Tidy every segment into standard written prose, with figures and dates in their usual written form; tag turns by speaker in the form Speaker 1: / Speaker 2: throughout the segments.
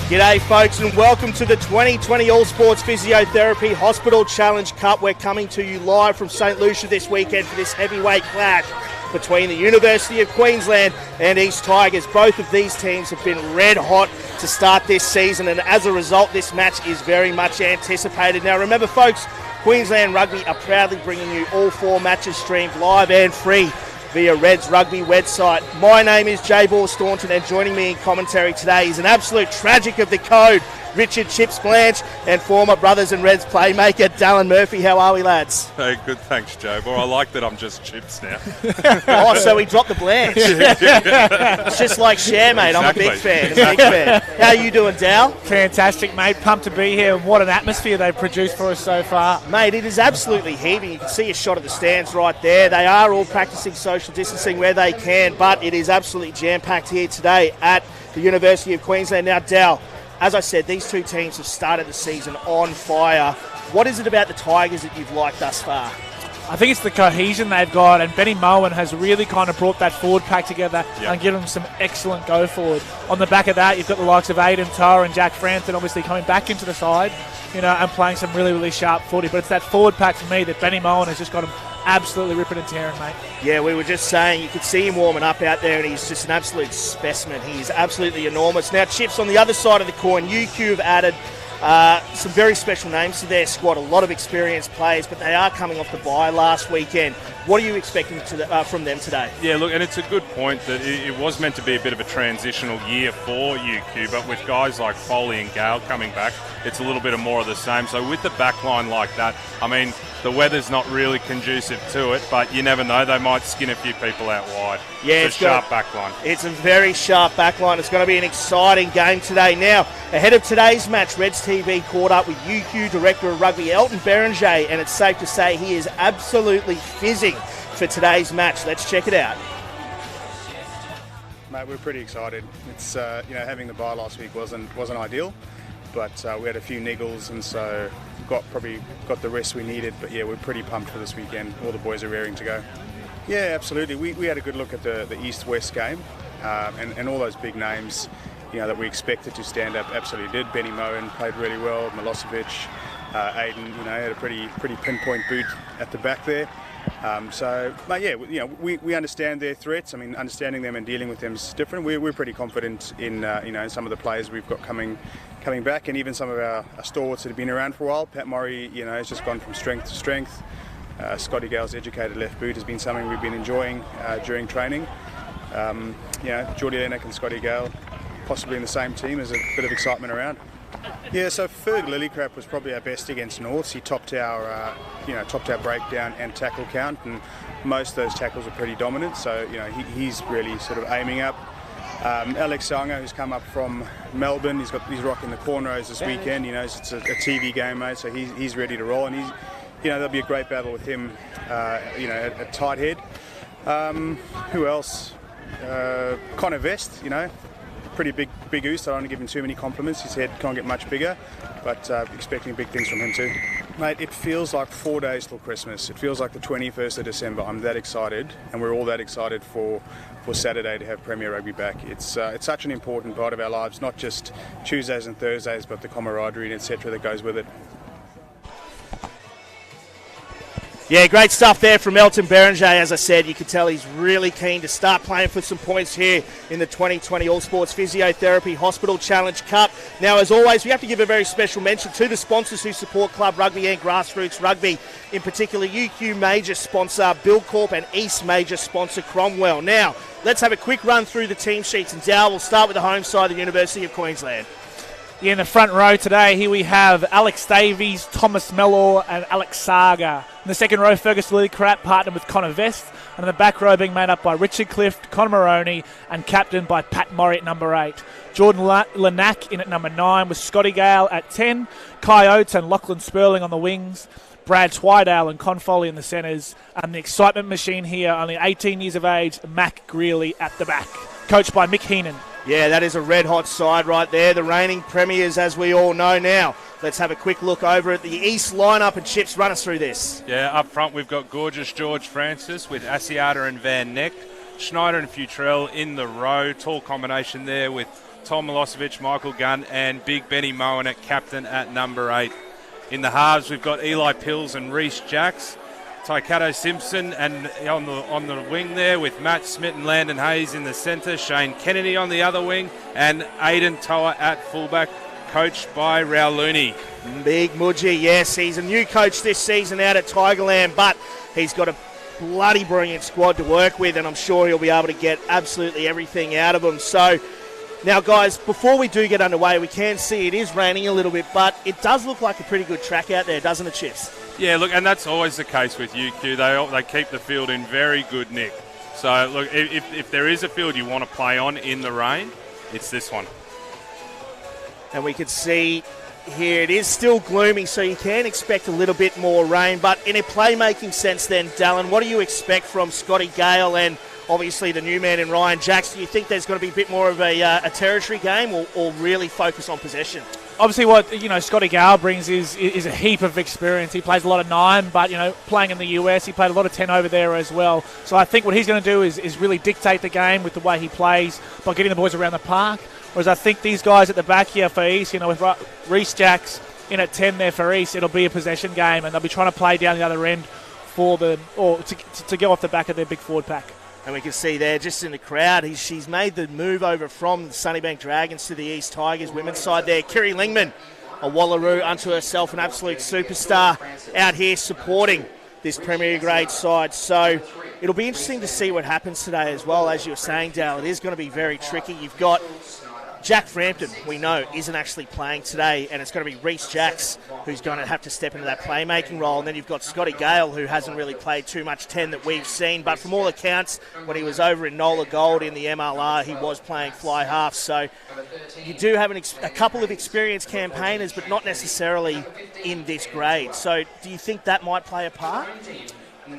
Speaker 1: G'day folks and welcome to the 2020 All Sports Physiotherapy Hospital Challenge Cup. We're coming to you live from St Lucia this weekend for this heavyweight clash between the University of Queensland and East Tigers. Both of these teams have been red hot to start this season, and as a result this match is very much anticipated. Now remember folks, Queensland Rugby are proudly bringing you all 4 matches streamed live and free via Reds Rugby website. My name is Jay Ball Staunton, and joining me in commentary today is an absolute tragic of the code, Richard Chips Blanche, and former Brothers and Reds playmaker Dallin Murphy. How are we, lads?
Speaker 2: Hey, good, thanks, Joe. Well, I like that I'm just Chips now.
Speaker 1: Oh, so we dropped the Blanche. It's just like Cher, mate.
Speaker 2: Exactly.
Speaker 1: I'm a big fan. How you doing, Dal?
Speaker 3: Fantastic, mate. Pumped to be here. What an atmosphere they've produced for us so far.
Speaker 1: Mate, it is absolutely heaving. You can see a shot of the stands right there. They are all practicing social distancing where they can, but it is absolutely jam-packed here today at the University of Queensland. Now, Dal, as I said, these two teams have started the season on fire. What is it about the Tigers that you've liked thus far?
Speaker 3: I think it's the cohesion they've got, and Benny Moen has really kind of brought that forward pack together and given them some excellent go forward. On the back of that, you've got the likes of Aidan Toa and Jack Frampton obviously coming back into the side, and playing some really, really sharp footy. But it's that forward pack for me that Benny Moen has just got them absolutely ripping and tearing, mate. Yeah, we were just saying, you could see him warming up out there, and he's just an absolute specimen. He's absolutely enormous. Now, Chips, on the other side of the coin, UQ have added some very special names to their squad, a lot of experienced players, but they are coming off the bye last weekend. What are you expecting from them today?
Speaker 2: Yeah, look, and it's a good point that it was meant to be a bit of a transitional year for UQ, but with guys like Foley and Gale coming back, it's a little bit of more of the same. So with the back line like that, I mean, the weather's not really conducive to it, but you never know, they might skin a few people out wide.
Speaker 1: Yeah,
Speaker 2: it's a sharp back line. It's
Speaker 1: a very sharp back line. It's going to be an exciting game today. Now, ahead of today's match, Reds TV caught up with UQ Director of Rugby Elton Berenger, and it's safe to say he is absolutely fizzing for today's match. Let's check it out.
Speaker 4: Mate, we're pretty excited. It's having the bye last week wasn't ideal, but we had a few niggles, and so probably got the rest we needed. But yeah, we're pretty pumped for this weekend. All the boys are raring to go. Yeah, absolutely. We had a good look at the East-West game, and all those big names, that we expected to stand up absolutely did. Benny Moen played really well. Milosevic, Aiden, had a pretty pinpoint boot at the back there. But yeah, we understand their threats. I mean, understanding them and dealing with them is different. We're pretty confident in some of the players we've got coming back, and even some of our stalwarts that have been around for a while. Pat Murray, has just gone from strength to strength. Scotty Gale's educated left boot has been something we've been enjoying during training. Geordie Lennox and Scotty Gale possibly in the same team. There's a bit of excitement around. Yeah, so Ferg Lillicrap was probably our best against Norths. He topped our breakdown and tackle count, and most of those tackles are pretty dominant. So he's really sort of aiming up. Alex Sanga, who's come up from Melbourne, he's rocking the cornrows this weekend. It's a TV game, mate. So he's ready to roll, and there'll be a great battle with him. At tight head. Who else? Connor Vest, pretty big goose. I don't want to give him too many compliments. His head can't get much bigger, but expecting big things from him too. Mate, it feels like 4 days till Christmas. It feels like the 21st of December. I'm that excited, and we're all that excited for Saturday to have Premier Rugby back. It's such an important part of our lives, not just Tuesdays and Thursdays, but the camaraderie and etc. that goes with it.
Speaker 1: Yeah, great stuff there from Elton Berenger. As I said, you can tell he's really keen to start playing for some points here in the 2020 All Sports Physiotherapy Hospital Challenge Cup. Now, as always, we have to give a very special mention to the sponsors who support Club Rugby and Grassroots Rugby. In particular, UQ major sponsor Buildcorp and East major sponsor Cromwell. Now, let's have a quick run through the team sheets. And Dow, we'll start with the home side, the University of Queensland.
Speaker 3: Yeah, in the front row today, here we have Alex Davies, Thomas Mellor and Alex Saga. In the second row, Fergus Lillicrap partnered with Connor Vest. And in the back row being made up by Richard Clift, Conor Moroney and captained by Pat Murray at number 8. Jordan Lanack in at number 9 with Scotty Gale at 10. Kai Oates and Lachlan Sperling on the wings. Brad Twydale and Con Foley in the centres. And the excitement machine here, only 18 years of age, Mac Greeley at the back. Coached by Mick Heenan.
Speaker 1: Yeah, that is a red-hot side right there. The reigning premiers, as we all know now. Let's have a quick look over at the East lineup, and Chips, run us through this.
Speaker 2: Yeah, up front we've got gorgeous George Francis with Asiata and Van Neck. Schneider and Futrell in the row. Tall combination there with Tom Milosevic, Michael Gunn, and Big Benny Moen at captain at number 8. In the halves, we've got Eli Pills and Reece Jacks, Taikato Simpson, and on the wing there with Matt Smith and Landon Hayes in the centre, Shane Kennedy on the other wing, and Aiden Toa at fullback, coached by Raul Looney.
Speaker 1: Big Mudgy, yes, he's a new coach this season out at Tigerland, but he's got a bloody brilliant squad to work with, and I'm sure he'll be able to get absolutely everything out of them. So now, guys, before we do get underway, we can see it is raining a little bit, but it does look like a pretty good track out there, doesn't it, Chips?
Speaker 2: Yeah, look, and that's always the case with UQ. They keep the field in very good nick. So, look, if there is a field you want to play on in the rain, it's this one.
Speaker 1: And we can see here it is still gloomy, so you can expect a little bit more rain. But in a playmaking sense then, Dallin, what do you expect from Scotty Gale and obviously the new man in Ryan Jacks? Do you think there's going to be a bit more of a territory game or really focus on possession?
Speaker 3: Obviously, what Scotty Gale brings is a heap of experience. He plays a lot of 9, but playing in the US, he played a lot of 10 over there as well. So I think what he's going to do is really dictate the game with the way he plays by getting the boys around the park. Whereas I think these guys at the back here for East, with Reece Jacks in at 10 there for East, it'll be a possession game, and they'll be trying to play down the other end to go off the back of their big forward pack.
Speaker 1: And we can see there, just in the crowd, she's made the move over from the Sunnybank Dragons to the East Tigers women's side there. Kiri Lingman, a Wallaroo unto herself, an absolute superstar out here supporting this Premier Grade side. So it'll be interesting to see what happens today as well. As you were saying, Dale, it is going to be very tricky. You've got Jack Frampton, we know, isn't actually playing today, and it's going to be Reece Jacks who's going to have to step into that playmaking role. And then you've got Scotty Gale, who hasn't really played too much 10 that we've seen, but from all accounts, when he was over in Nola Gold in the MLR, he was playing fly half. So you do have a couple of experienced campaigners, but not necessarily in this grade. So do you think that might play a part?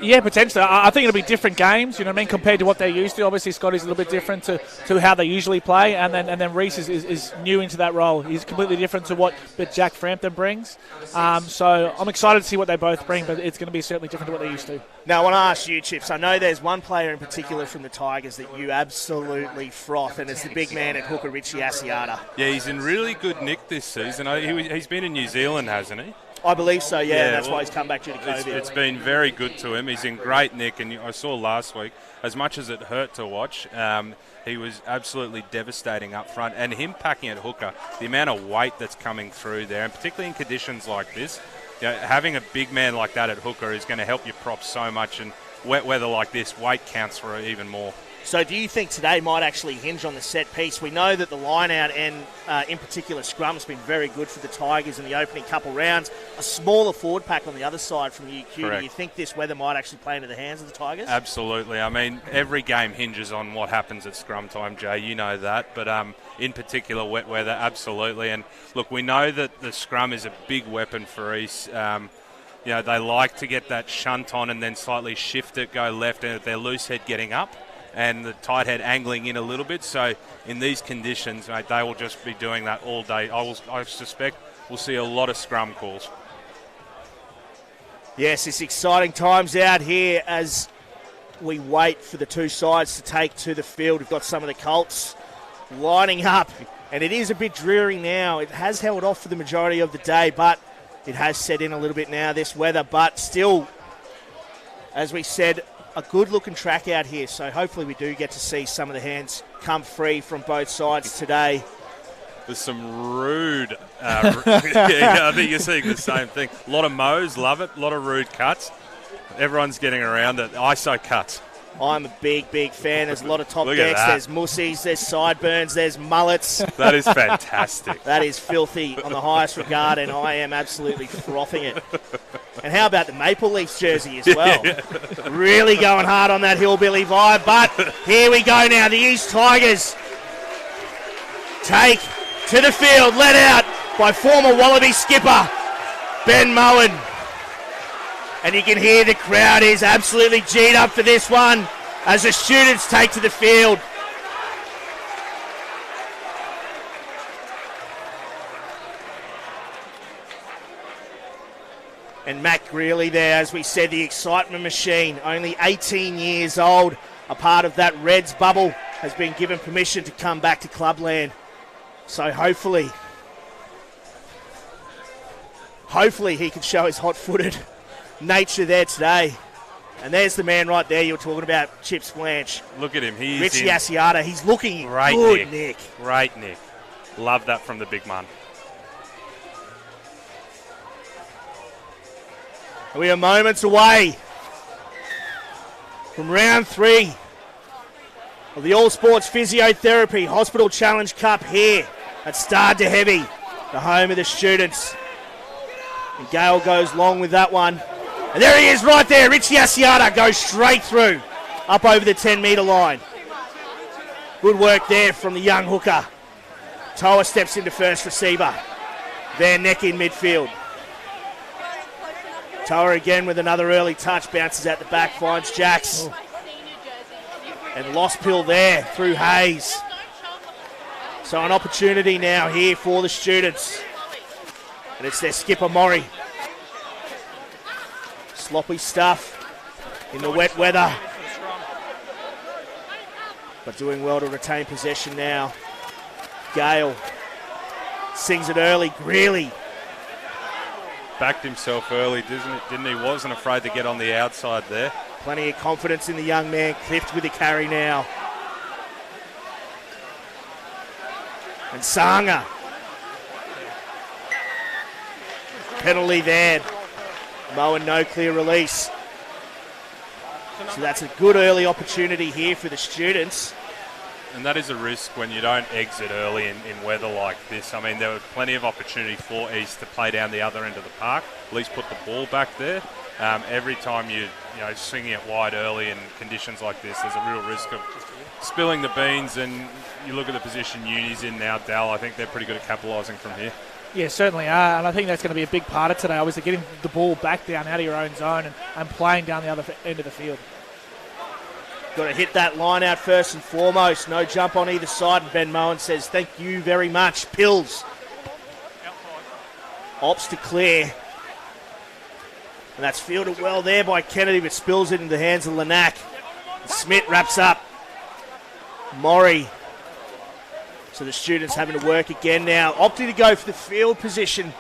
Speaker 3: Yeah, potentially. I think it'll be different games, compared to what they're used to. Obviously, Scotty's a little bit different to how they usually play, and then Reece is new into that role. He's completely different to what Jack Frampton brings. So I'm excited to see what they both bring, but it's going to be certainly different to what they're used to.
Speaker 1: Now, I want to ask you, Chips, I know there's one player in particular from the Tigers that you absolutely froth, and it's the big man at hooker, Richie Asiata.
Speaker 2: Yeah, he's in really good nick this season. He's been in New Zealand, hasn't he?
Speaker 1: I believe so, yeah, that's why he's come back due to COVID.
Speaker 2: It's been very good to him. He's in great nick, and I saw last week, as much as it hurt to watch, he was absolutely devastating up front. And him packing at hooker, the amount of weight that's coming through there, and particularly in conditions like this, having a big man like that at hooker is going to help you prop so much, and wet weather like this, weight counts for even more.
Speaker 1: So do you think today might actually hinge on the set piece? We know that the line-out and, in particular, scrum has been very good for the Tigers in the opening couple rounds. A smaller forward pack on the other side from UQ.
Speaker 2: Correct.
Speaker 1: Do you think this weather might actually play into the hands of the Tigers?
Speaker 2: Absolutely. I mean, every game hinges on what happens at scrum time, Jay. You know that. But in particular, wet weather, absolutely. And, look, we know that the scrum is a big weapon for East. They like to get that shunt on and then slightly shift it, go left, and their loose head getting up and the tight head angling in a little bit. So in these conditions, mate, they will just be doing that all day. I suspect we'll see a lot of scrum calls.
Speaker 1: Yes, it's exciting times out here as we wait for the two sides to take to the field. We've got some of the Colts lining up, and it is a bit dreary now. It has held off for the majority of the day, but it has set in a little bit now, this weather. But still, as we said, a good-looking track out here, so hopefully we do get to see some of the hands come free from both sides today.
Speaker 2: There's some rude, I think you're seeing the same thing. A lot of mows, love it, a lot of rude cuts. Everyone's getting around it. ISO cuts.
Speaker 1: I'm a big, big fan. There's a lot of top decks. There's mussies, there's sideburns, there's mullets.
Speaker 2: That is fantastic.
Speaker 1: That is filthy on the highest regard, and I am absolutely frothing it. And how about the Maple Leafs jersey as well? Yeah. Really going hard on that hillbilly vibe. But here we go now. The East Tigers take to the field, led out by former Wallaby skipper Ben Moen. And you can hear the crowd is absolutely G'd up for this one as the students take to the field. And Matt Greeley there, as we said, the excitement machine, only 18 years old, a part of that Reds bubble, has been given permission to come back to Clubland. So hopefully he can show his hot-footed nature there today. And there's the man right there you were talking about, Chips Blanche.
Speaker 2: Look at him.
Speaker 1: Richie Asiata. He's looking
Speaker 2: great,
Speaker 1: good, Nick.
Speaker 2: Great, Nick. Love that from the big man.
Speaker 1: We are moments away from round 3 of the All Sports Physiotherapy Hospital Challenge Cup here at Star de Heavy, the home of the students. And Gale goes long with that one. And there he is right there. Richie Asiata goes straight through, up over the 10-metre line. Good work there from the young hooker. Toa steps into first receiver. Van Neck in midfield. Toa again with another early touch. Bounces out the back, finds Jacks. And lost Pill there through Hayes. So an opportunity now here for the students. And it's their skipper, Maury. Sloppy stuff in the wet weather. But doing well to retain possession now. Gale sings it early. Greeley.
Speaker 2: Backed himself early, didn't he? Wasn't afraid to get on the outside there.
Speaker 1: Plenty of confidence in the young man. Clift with the carry now. And Sanga. Penalty there. Moen, no clear release. So that's a good early opportunity here for the students.
Speaker 2: And that is a risk when you don't exit early in weather like this. I mean, there were plenty of opportunity for East to play down the other end of the park, at least put the ball back there. Every time you swinging it wide early in conditions like this, there's a real risk of spilling the beans. And you look at the position Uni's in now, Dal, I think they're pretty good at capitalising from here.
Speaker 3: Yeah, certainly are, and I think that's going to be a big part of today, obviously getting the ball back down out of your own zone and playing down the other end of the field.
Speaker 1: Got to hit that line out first and foremost. No jump on either side, and Ben Moen says, thank you very much. Pills. Opts to clear. And that's fielded well there by Kennedy, but spills it into the hands of Lanac. Smith wraps up. Maury. So the students having to work again now. Opting to go for the field position.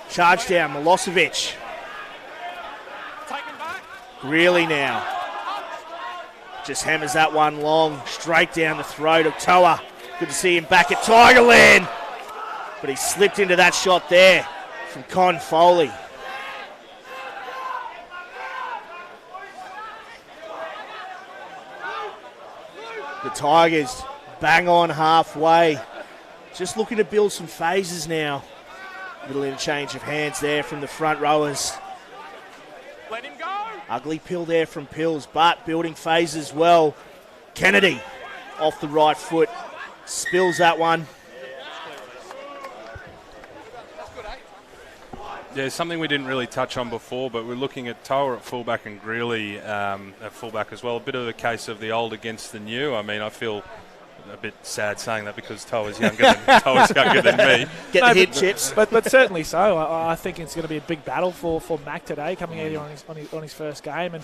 Speaker 1: Charge down, Milosevic. Greeley now. Just hammers that one long, straight down the throat of Toa. Good to see him back at Tigerland. But he slipped into that shot there from Con Foley. The Tigers bang on halfway. Just looking to build some phases now. Little interchange of hands there from the front rowers.
Speaker 5: Let him go.
Speaker 1: Ugly Pill there from Pills, but building phases well. Kennedy off the right foot. Spills that one.
Speaker 2: Yeah, something we didn't really touch on before, but we're looking at Toa at fullback and Greeley at fullback as well. A bit of a case of the old against the new. I mean, I feel a bit sad saying that because Toa's younger than me.
Speaker 1: Get the hit, Chips.
Speaker 3: But certainly so. I think it's going to be a big battle for Mac today, coming out here on his first game. And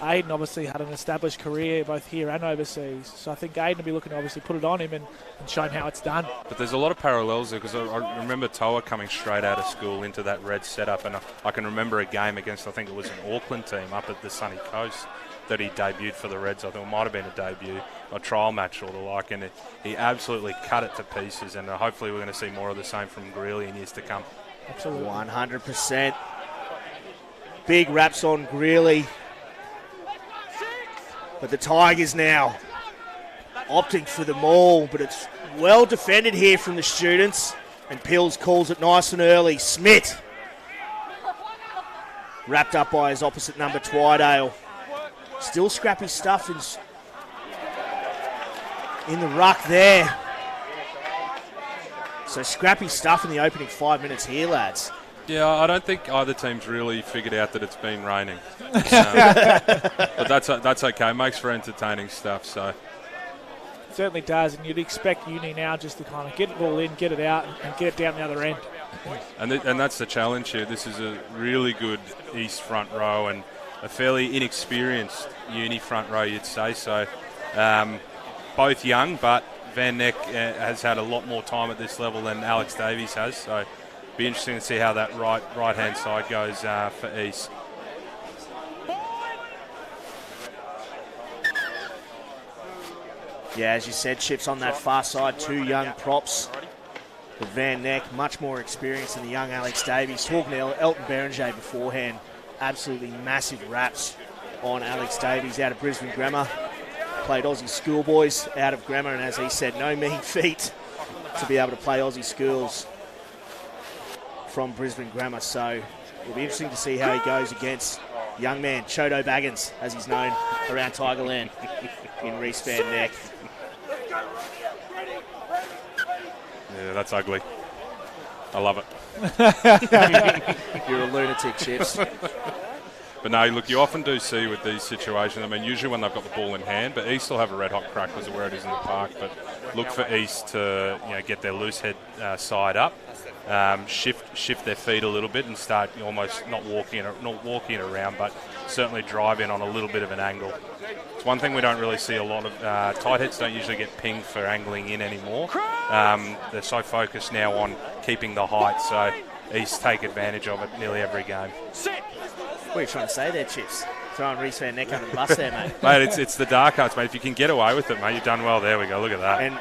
Speaker 3: Aiden obviously had an established career both here and overseas. So I think Aiden will be looking to obviously put it on him and show him how it's done.
Speaker 2: But there's a lot of parallels there because I remember Toa coming straight out of school into that red setup, and I can remember a game against, I think it was an Auckland team up at the sunny coast that he debuted for the Reds. I think it might have been a debut, a trial match or the like, and he absolutely cut it to pieces, and hopefully we're going to see more of the same from Greeley in years to come.
Speaker 3: Absolutely.
Speaker 1: 100%. Big raps on Greeley. But the Tigers now opting for the maul, but it's well defended here from the students, and Pills calls it nice and early. Smith wrapped up by his opposite number, Twydale. Still scrappy stuff in the ruck there. So scrappy stuff in the opening 5 minutes here, lads.
Speaker 2: Yeah, I don't think either team's really figured out that it's been raining. But that's okay. It makes for entertaining stuff. So
Speaker 3: It certainly does, and you'd expect Uni now just to kind of get it all in, get it out, and get it down the other end.
Speaker 2: And that's the challenge here. This is a really good East front row and a fairly inexperienced Uni front row, you'd say. So both young, but Van Neck has had a lot more time at this level than Alex Davies has, so be interesting to see how that right-hand side goes for East.
Speaker 1: Yeah, as you said, Chips on that far side, 2 young props. The Van Neck, much more experience than the young Alex Davies. Talking to Elton Berenger beforehand, absolutely massive raps on Alex Davies out of Brisbane Grammar. Played Aussie schoolboys out of Grammar, and as he said, no mean feat to be able to play Aussie schools from Brisbane Grammar. So it'll be interesting to see how he goes against young man Chodo Baggins, as he's known around Tigerland in Reese Van Neck.
Speaker 2: Yeah, that's ugly. I love it.
Speaker 1: You're a lunatic, Chips.
Speaker 2: But no, look, you often do see with these situations, I mean, usually when they've got the ball in hand, but East will have a red-hot crack because of where it is in the park, but look for East to get their loose head side up, shift their feet a little bit and start almost not walking around, but certainly drive in on a little bit of an angle. It's one thing we don't really see a lot of. Tight heads don't usually get pinged for angling in anymore. They're so focused now on keeping the height, so East take advantage of it nearly every game.
Speaker 1: What are you trying to say there, Chips? Throwing Reese Van Neck under the bus there, mate.
Speaker 2: Mate, it's the dark arts, mate. If you can get away with it, mate, you've done well. There we go. Look at that.
Speaker 1: And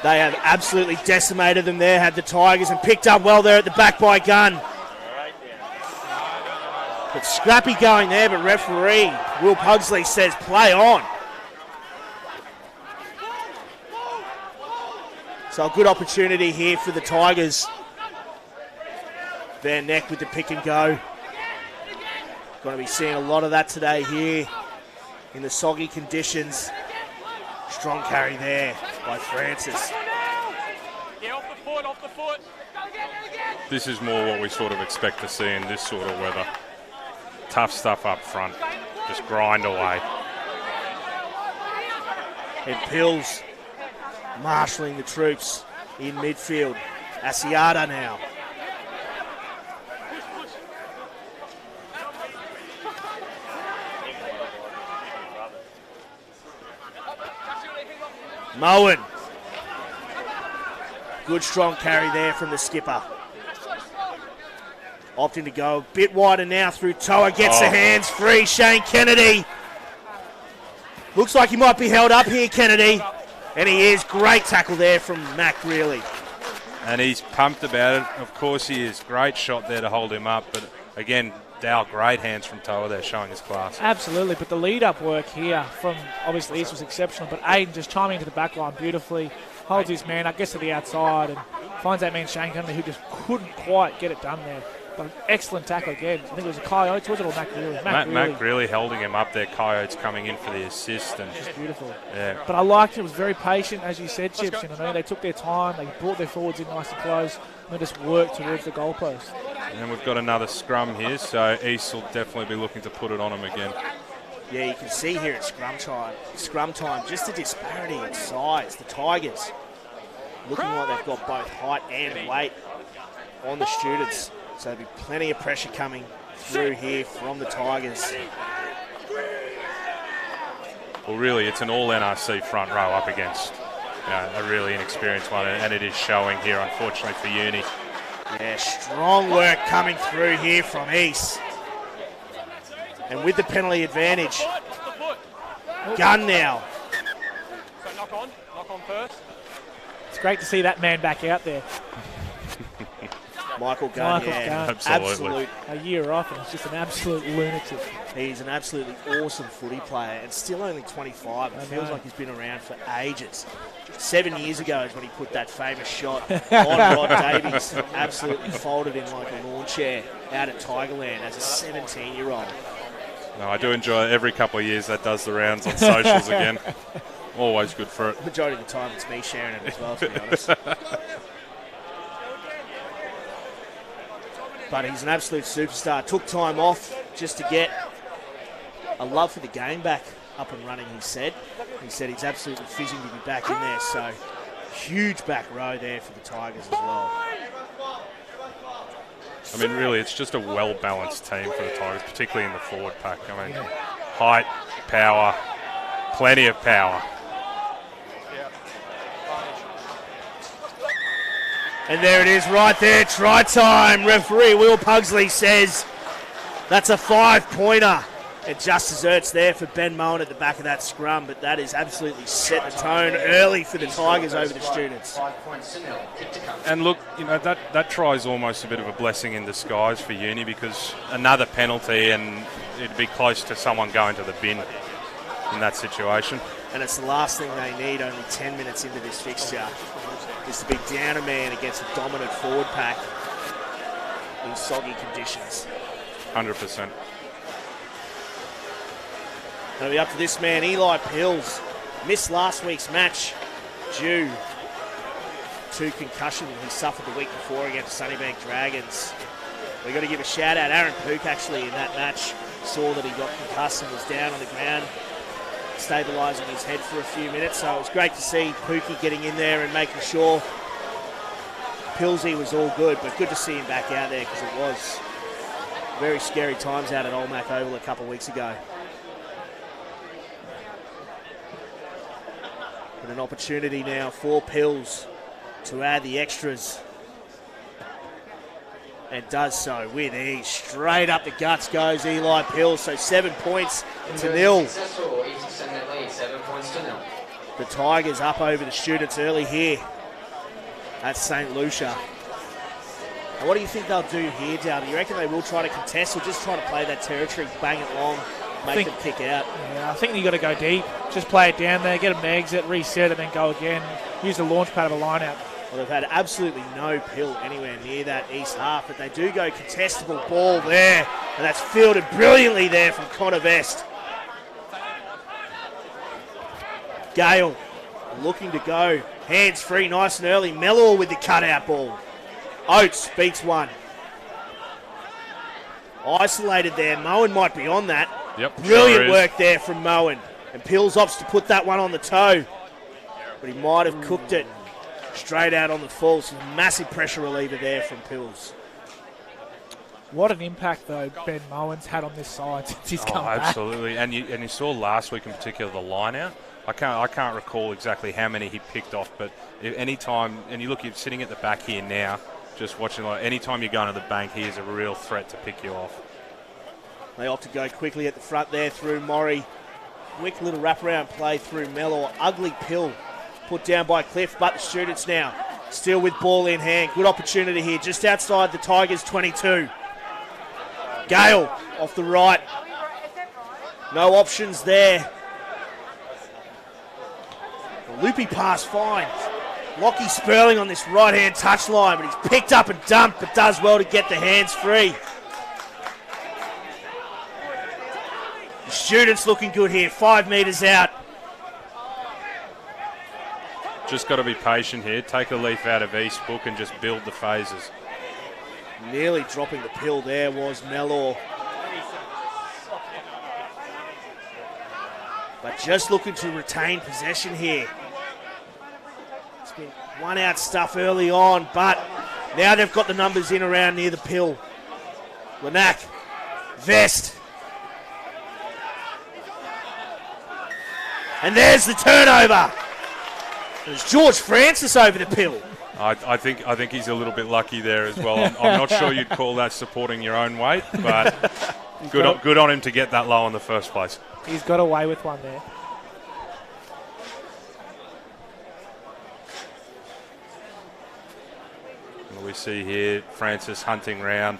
Speaker 1: they have absolutely decimated them there, had the Tigers, and picked up well there at the back by Gunn. But scrappy going there, but referee Will Pugsley says play on. So a good opportunity here for the Tigers. Van Neck with the pick and go. Going to be seeing a lot of that today here in the soggy conditions. Strong carry there by Francis.
Speaker 5: Yeah, off the foot.
Speaker 2: This is more what we sort of expect to see in this sort of weather. Tough stuff up front. Just grind away.
Speaker 1: And Pills marshalling the troops in midfield. Asiata now. Moen. Good strong carry there from the skipper. Opting to go a bit wider now through Toa. Gets the hands free. Shane Kennedy. Looks like he might be held up here, Kennedy. And he is. Great tackle there from Mac Greeley.
Speaker 2: And he's pumped about it. Of course he is. Great shot there to hold him up. But again, Dow, great hands from Toa there, showing his class.
Speaker 3: Absolutely, but the lead-up work here from obviously East was exceptional, but Aiden just chiming into the back line beautifully, holds his man up, gets to the outside, and finds that man Shane Kennedy, who just couldn't quite get it done there. But an excellent tackle again. I think it was a Coyotes, was it, or Mac Greeley?
Speaker 2: Mac Greeley holding him up there, Coyotes coming in for the assist. And
Speaker 3: just beautiful.
Speaker 2: Yeah.
Speaker 3: But I liked it. It was very patient, as you said, Chips. They took their time, they brought their forwards in nice and close, and they just worked towards the goalpost.
Speaker 2: And we've got another scrum here, so East will definitely be looking to put it on them again.
Speaker 1: Yeah, you can see here at scrum time, just the disparity in size. The Tigers looking like they've got both height and weight on the students. So there'll be plenty of pressure coming through here from the Tigers.
Speaker 2: Well, really, it's an all NRC front row up against a really inexperienced one, and it is showing here, unfortunately, for Uni.
Speaker 1: Yeah, strong work coming through here from East. And with the penalty advantage, Gunn now.
Speaker 5: So knock on first.
Speaker 3: It's great to see that man back out there.
Speaker 1: Michael Gunn, yeah,
Speaker 2: Absolutely.
Speaker 3: A year off, and he's just an absolute lunatic.
Speaker 1: He's an absolutely awesome footy player, and still only 25. It feels like he's been around for ages. 7 years ago is when he put that famous shot on Rod Davies. Absolutely folded him like a lawn chair out at Tigerland as a 17-year-old.
Speaker 2: No, I do enjoy it. Every couple of years that does the rounds on socials again. Always good for it.
Speaker 1: Majority of the time it's me sharing it as well, to be honest. But he's an absolute superstar. Took time off just to get a love for the game back up and running, he said. He said he's absolutely fizzing to be back in there. So huge back row there for the Tigers as well.
Speaker 2: I mean, really, it's just a well-balanced team for the Tigers, particularly in the forward pack. I mean, height, power, plenty of power.
Speaker 1: And there it is right there, try time. Referee Will Pugsley says that's a 5-pointer. It just deserts there for Ben Moen at the back of that scrum, but that is absolutely set the tone early for the Tigers over the Students.
Speaker 2: And look, that try is almost a bit of a blessing in disguise for Uni, because another penalty and it'd be close to someone going to the bin in that situation.
Speaker 1: And it's the last thing they need only 10 minutes into this fixture, is to be down a man against a dominant forward pack in soggy conditions.
Speaker 2: 100%.
Speaker 1: It'll be up to this man, Eli Pills. Missed last week's match due to concussion he suffered the week before against Sunnybank Dragons. We've got to give a shout out. Aaron Pook actually in that match saw that he got concussed and was down on the ground, stabilising his head for a few minutes. So it was great to see Pookie getting in there and making sure Pillsy was all good, but good to see him back out there, because it was very scary times out at Olmac Oval a couple of weeks ago. But an opportunity now for Pills to add the extras. And does so with ease. Straight up the guts goes Eli Pills. So 7 points to 0.
Speaker 6: 7 points to 0.
Speaker 1: The Tigers up over the Students early here at St. Lucia. And what do you think they'll do here, Dale? Do you reckon they will try to contest, or just try to play that territory, bang it long, make them kick out?
Speaker 3: Yeah, I think you've got to go deep. Just play it down there, get them to exit, reset, and then go again. Use the launch pad of a line-out.
Speaker 1: Well, they've had absolutely no pill anywhere near that east half, but they do go contestable ball there, and that's fielded brilliantly there from Connor Vest. Gale looking to go hands free nice and early. Mellor with the cutout ball. Oates beats one. Isolated there. Moen might be on that.
Speaker 2: Yep,
Speaker 1: Brilliant
Speaker 2: sure
Speaker 1: work there from Moen. And Pills opts to put that one on the toe. But he might have cooked it straight out on the full. Some massive pressure reliever there from Pills.
Speaker 3: What an impact, though, Ben Moen's had on this side since he's come back.
Speaker 2: Absolutely. And you saw last week in particular the line-out. I can't recall exactly how many he picked off, but any time, and you look, you're sitting at the back here now, just watching, like, any time you're going to the bank, he is a real threat to pick you off.
Speaker 1: They opt to go quickly at the front there through Maury. Quick little wraparound play through Mellor. Ugly pill put down by Cliff, but the Students now still with ball in hand. Good opportunity here just outside the Tigers 22. Gale off the right. No options there. The loopy pass finds Lockie Sperling on this right-hand touchline, but he's picked up and dumped, but does well to get the hands free. The Students looking good here, 5 metres out.
Speaker 2: Just got to be patient here. Take a leaf out of East Book and just build the phases.
Speaker 1: Nearly dropping the pill there was Mellor. But just looking to retain possession here. It's been one out stuff early on, but now they've got the numbers in around near the pill. Lanack, Vest. And there's the turnover. There's George Francis over the pill.
Speaker 2: I think he's a little bit lucky there as well. I'm not sure you'd call that supporting your own weight, but good on him to get that low in the first place.
Speaker 3: He's got away with one there.
Speaker 2: We see here Francis hunting round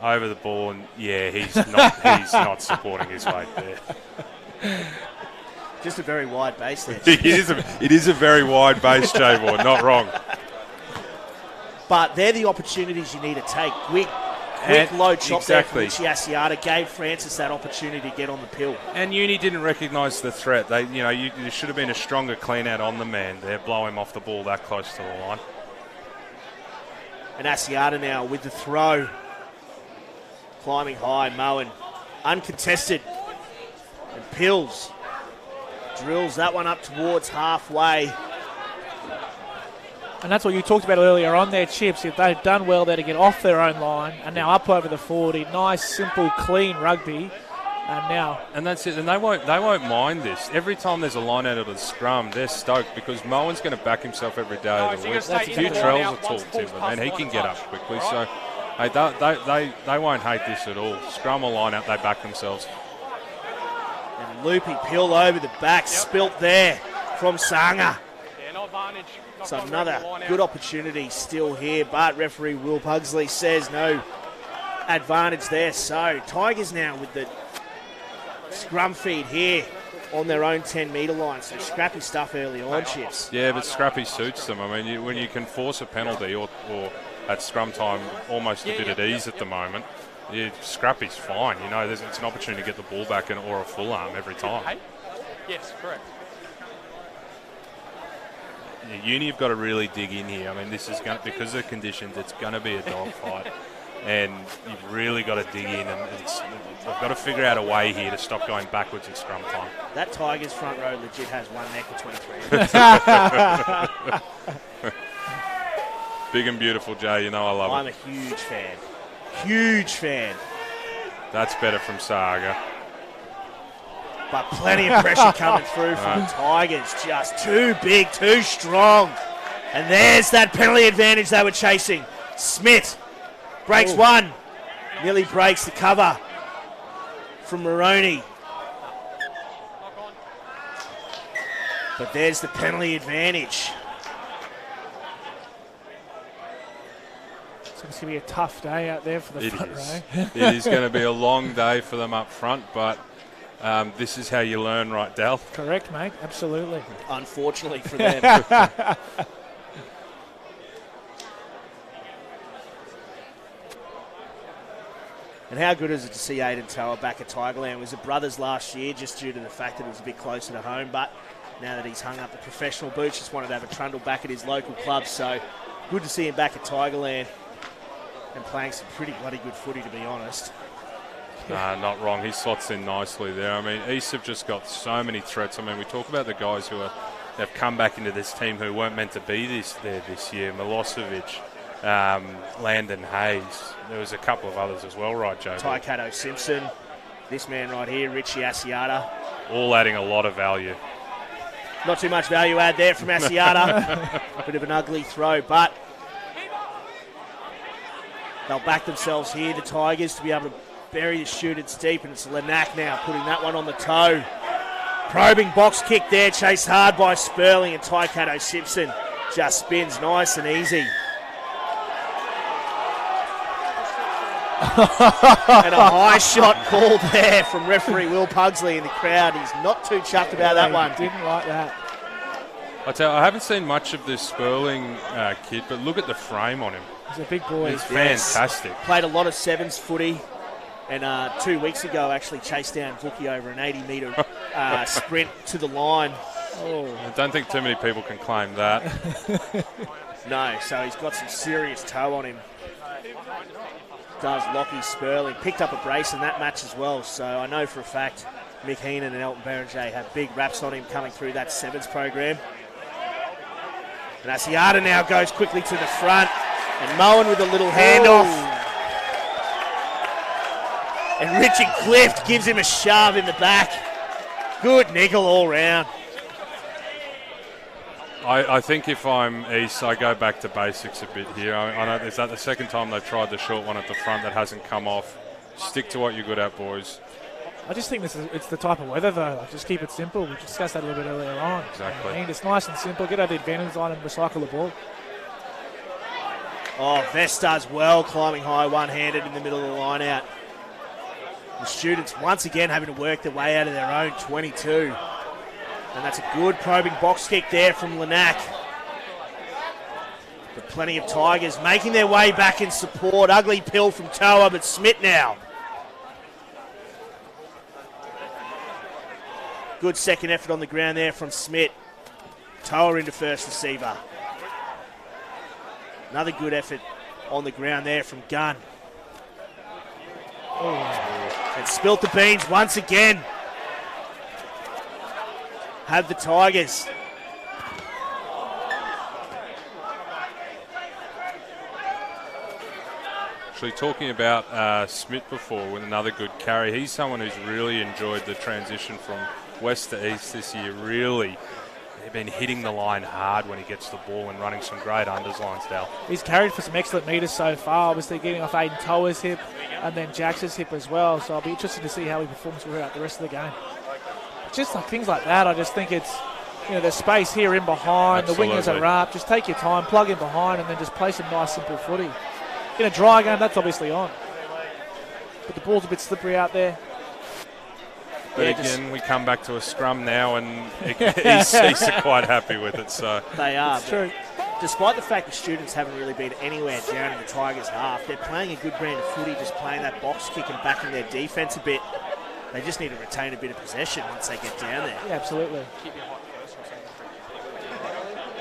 Speaker 2: over the ball, and yeah, he's not supporting his weight there.
Speaker 1: Just a very wide base there.
Speaker 2: It is a very wide base, Jayvor, not wrong.
Speaker 1: But they're the opportunities you need to take. Quick low chop
Speaker 2: exactly.
Speaker 1: there from Richie Asiata gave Francis that opportunity to get on the pill.
Speaker 2: And Uni didn't recognise the threat. There should have been a stronger clean out on the man there, blow him off the ball that close to the line.
Speaker 1: And Asiata now with the throw. Climbing high, Moen. Uncontested. And Pills drills that one up towards halfway.
Speaker 3: And that's what you talked about earlier on there, Chips. If they've done well there to get off their own line and now up over the 40. Nice, simple, clean rugby. And now,
Speaker 2: And that's it. And they won't mind this. Every time there's a line out of the scrum, they're stoked because Moen's going to back himself every day of the week. Futrell's a tall timber, and he can get up quickly. So hey, they won't hate this at all. Scrum a line out, they back themselves.
Speaker 1: And Loopy Pill over the back, spilt there from Sanga. So another good opportunity still here, but referee Will Pugsley says no advantage there. So Tigers now with the scrum feed here on their own 10-metre line. So scrappy stuff early on, Chips.
Speaker 2: Yeah, but scrappy suits them. I mean, when you can force a penalty or at scrum time almost a bit at ease at the moment, scrappy's fine. You know, it's an opportunity to get the ball back or a full arm every time.
Speaker 5: Yes, correct.
Speaker 2: Uni have got to really dig in here. I mean, this is going because of the conditions, it's going to be a dogfight, and you've really got to dig in, and they've got to figure out a way here to stop going backwards at scrum time.
Speaker 1: That Tigers front row legit has one neck of 23.
Speaker 2: Big and beautiful, Jay. You know I love
Speaker 1: I'm
Speaker 2: it.
Speaker 1: a huge fan. Huge fan.
Speaker 2: That's better from Saga.
Speaker 1: But plenty of pressure coming through from the Tigers. Just too big, too strong. And there's that penalty advantage they were chasing. Smith breaks one. Nearly breaks the cover from Moroney. But there's the penalty advantage.
Speaker 3: it's going to be a tough day out there for the front row.
Speaker 2: It is going to be a long day for them up front, but this is how you learn, right, Dal?
Speaker 3: Correct, mate. Absolutely.
Speaker 1: Unfortunately for them. And how good is it to see Aiden Tower back at Tigerland? It was the brothers last year just due to the fact that it was a bit closer to home, but now that he's hung up the professional boots, just wanted to have a trundle back at his local club. So good to see him back at Tigerland and playing some pretty bloody good footy, to be honest.
Speaker 2: Not wrong. He slots in nicely there. I mean, East have just got so many threats. I mean, we talk about the guys who have come back into this team who weren't meant to be there this year. Milosevic, Landon Hayes. There was a couple of others as well, right, Joe?
Speaker 1: Taikato Simpson, this man right here, Richie Asiata.
Speaker 2: All adding a lot of value.
Speaker 1: Not too much value add there from Asiata. Bit of an ugly throw, but they'll back themselves here, the Tigers, to be able to bury the shoot. It's deep, and it's Lanac now putting that one on the toe. Probing box kick there, chased hard by Sperling, and Taikato Simpson just spins nice and easy. And a high shot called there from referee Will Pugsley in the crowd. He's not too chuffed about that one.
Speaker 3: Didn't like that.
Speaker 2: I haven't seen much of this Sperling kid, but look at the frame on him.
Speaker 3: He's a big boy.
Speaker 2: He's fantastic.
Speaker 1: Played a lot of sevens footy, and 2 weeks ago actually chased down Vookie over an 80-metre sprint to the line.
Speaker 2: I don't think too many people can claim that.
Speaker 1: No, so he's got some serious toe on him. Does Lockie Sperling. Picked up a brace in that match as well, so I know for a fact Mick Heenan and Elton Berenger have big raps on him coming through that sevens program. And Asiata now goes quickly to the front, and Moen with a little handoff. And Richard Clift gives him a shove in the back. Good nickel all round.
Speaker 2: I think if I'm East, I go back to basics a bit here. I know is that the second time they've tried the short one at the front that hasn't come off. Stick to what you're good at, boys.
Speaker 3: I just think it's the type of weather, though. Like, just keep it simple. We discussed that a little bit earlier on.
Speaker 2: Exactly.
Speaker 3: I mean, it's nice and simple. Get over the advantage line and recycle the ball.
Speaker 1: Oh, Vest does well, climbing high one-handed in the middle of the line out. The students once again having to work their way out of their own 22. And that's a good probing box kick there from Lanac. But plenty of Tigers making their way back in support. Ugly pill from Toa, but Smith now. Good second effort on the ground there from Smith. Toa into first receiver. Another good effort on the ground there from Gunn. And spilt the beans once again. Have the Tigers.
Speaker 2: actually. Talking about Smith before with another good carry. He's someone who's really enjoyed the transition from west to east this year. Really, they've been hitting the line hard when he gets the ball and running some great unders, Linesdale.
Speaker 3: He's carried for some excellent metres so far. Obviously getting off Aiden Toa's hip and then Jax's hip as well. So I'll be interested to see how he performs throughout the rest of the game. Just like things like that, I just think it's, there's space here in behind.
Speaker 2: Absolutely.
Speaker 3: The wingers are up. Just take your time, plug in behind, and then just play some nice, simple footy. In a dry game, that's obviously on. But the ball's a bit slippery out there.
Speaker 2: But again, we come back to a scrum now, and ECs are quite happy with it. So
Speaker 1: they are.
Speaker 3: It's true.
Speaker 1: Despite the fact the students haven't really been anywhere down in the Tigers' half, they're playing a good brand of footy, just playing that box kick and backing their defence a bit. They just need to retain a bit of possession once they get down there.
Speaker 3: Yeah, absolutely.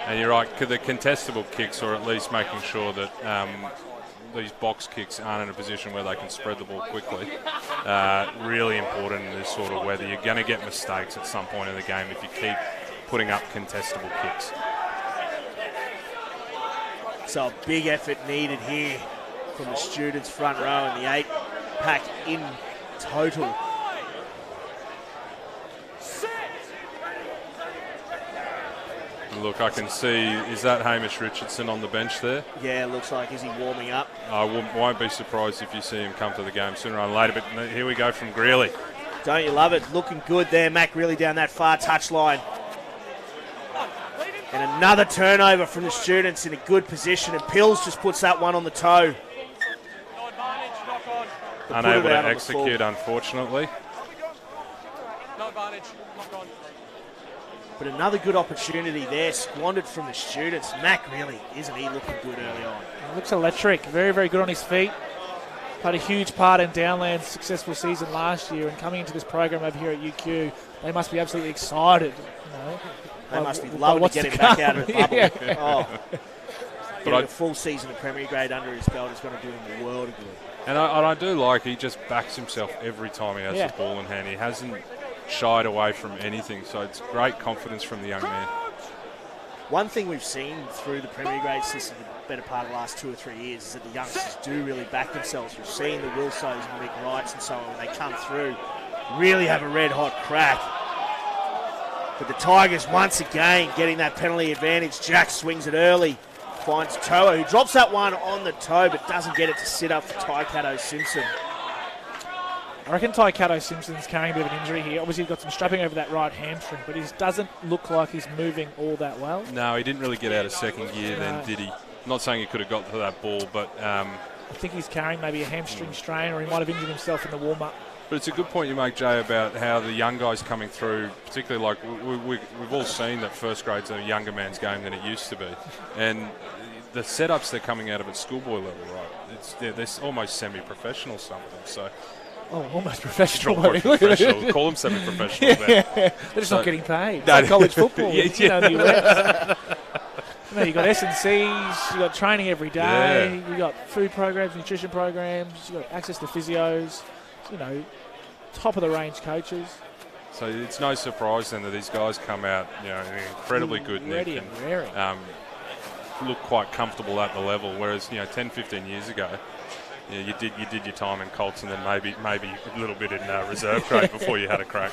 Speaker 2: And you're right, the contestable kicks, or at least making sure that these box kicks aren't in a position where they can spread the ball quickly. Really important in this sort of weather. You're going to get mistakes at some point in the game if you keep putting up contestable kicks.
Speaker 1: So a big effort needed here from the students' front row and the 8-pack in total.
Speaker 2: Look, I can see, is that Hamish Richardson on the bench there?
Speaker 1: Yeah, looks like, is he warming up?
Speaker 2: I won't be surprised if you see him come to the game sooner or later, but here we go from Greeley.
Speaker 1: Don't you love it? Looking good there, Mac really down that far touchline. And another turnover from the students in a good position, and Pills just puts that one on the toe.
Speaker 5: No advantage, knock on.
Speaker 2: Unable to execute, unfortunately.
Speaker 5: No advantage, knock on.
Speaker 1: But another good opportunity there, squandered from the students. Mac really, isn't he looking good early on?
Speaker 3: He looks electric, very, very good on his feet. Played a huge part in Downland's successful season last year, and coming into this program over here at UQ, they must be absolutely excited.
Speaker 1: They must be loving to get him back out of the bubble.
Speaker 3: Yeah.
Speaker 1: Oh. Getting a full season of Premier Grade under his belt is going to do him a world of good.
Speaker 2: And I do like he just backs himself every time he has the ball in hand. He hasn't shied away from anything, so it's great confidence from the young man.
Speaker 1: One thing we've seen through the Premier Grade system the better part of the last 2 or 3 years is that the youngsters do really back themselves. We've seen the Wilsos and Mick Wrights and so on, when they come through, really have a red hot crack. But the Tigers once again getting that penalty advantage. Jack swings it early, finds Toa, who drops that one on the toe but doesn't get it to sit up for Taikato Simpson.
Speaker 3: I reckon Taikato Simpson's carrying a bit of an injury here. Obviously, he's got some strapping over that right hamstring, but he doesn't look like he's moving all that well.
Speaker 2: No, he didn't really get out of second gear then, did he? Not saying he could have got to that ball, but...
Speaker 3: I think he's carrying maybe a hamstring strain, or he might have injured himself in the warm-up.
Speaker 2: But it's a good point you make, Jay, about how the young guys coming through, particularly like we've all seen that first grade's a younger man's game than it used to be. And the setups they're coming out of at schoolboy level, right? They're almost semi-professional, some of them. So...
Speaker 3: Oh, almost professional.
Speaker 2: Professional. Call them semi-professional.
Speaker 3: They're just not getting paid. Like college football. In the US. You've got S&Cs, you've got training every day, you've got food programs, nutrition programs, you've got access to physios, top of the range coaches.
Speaker 2: So it's no surprise then that these guys come out, in incredibly good nick and look quite comfortable at the level. Whereas 10, 15 years ago, you did your time in Colts and then maybe a little bit in reserve grade before you had a crack.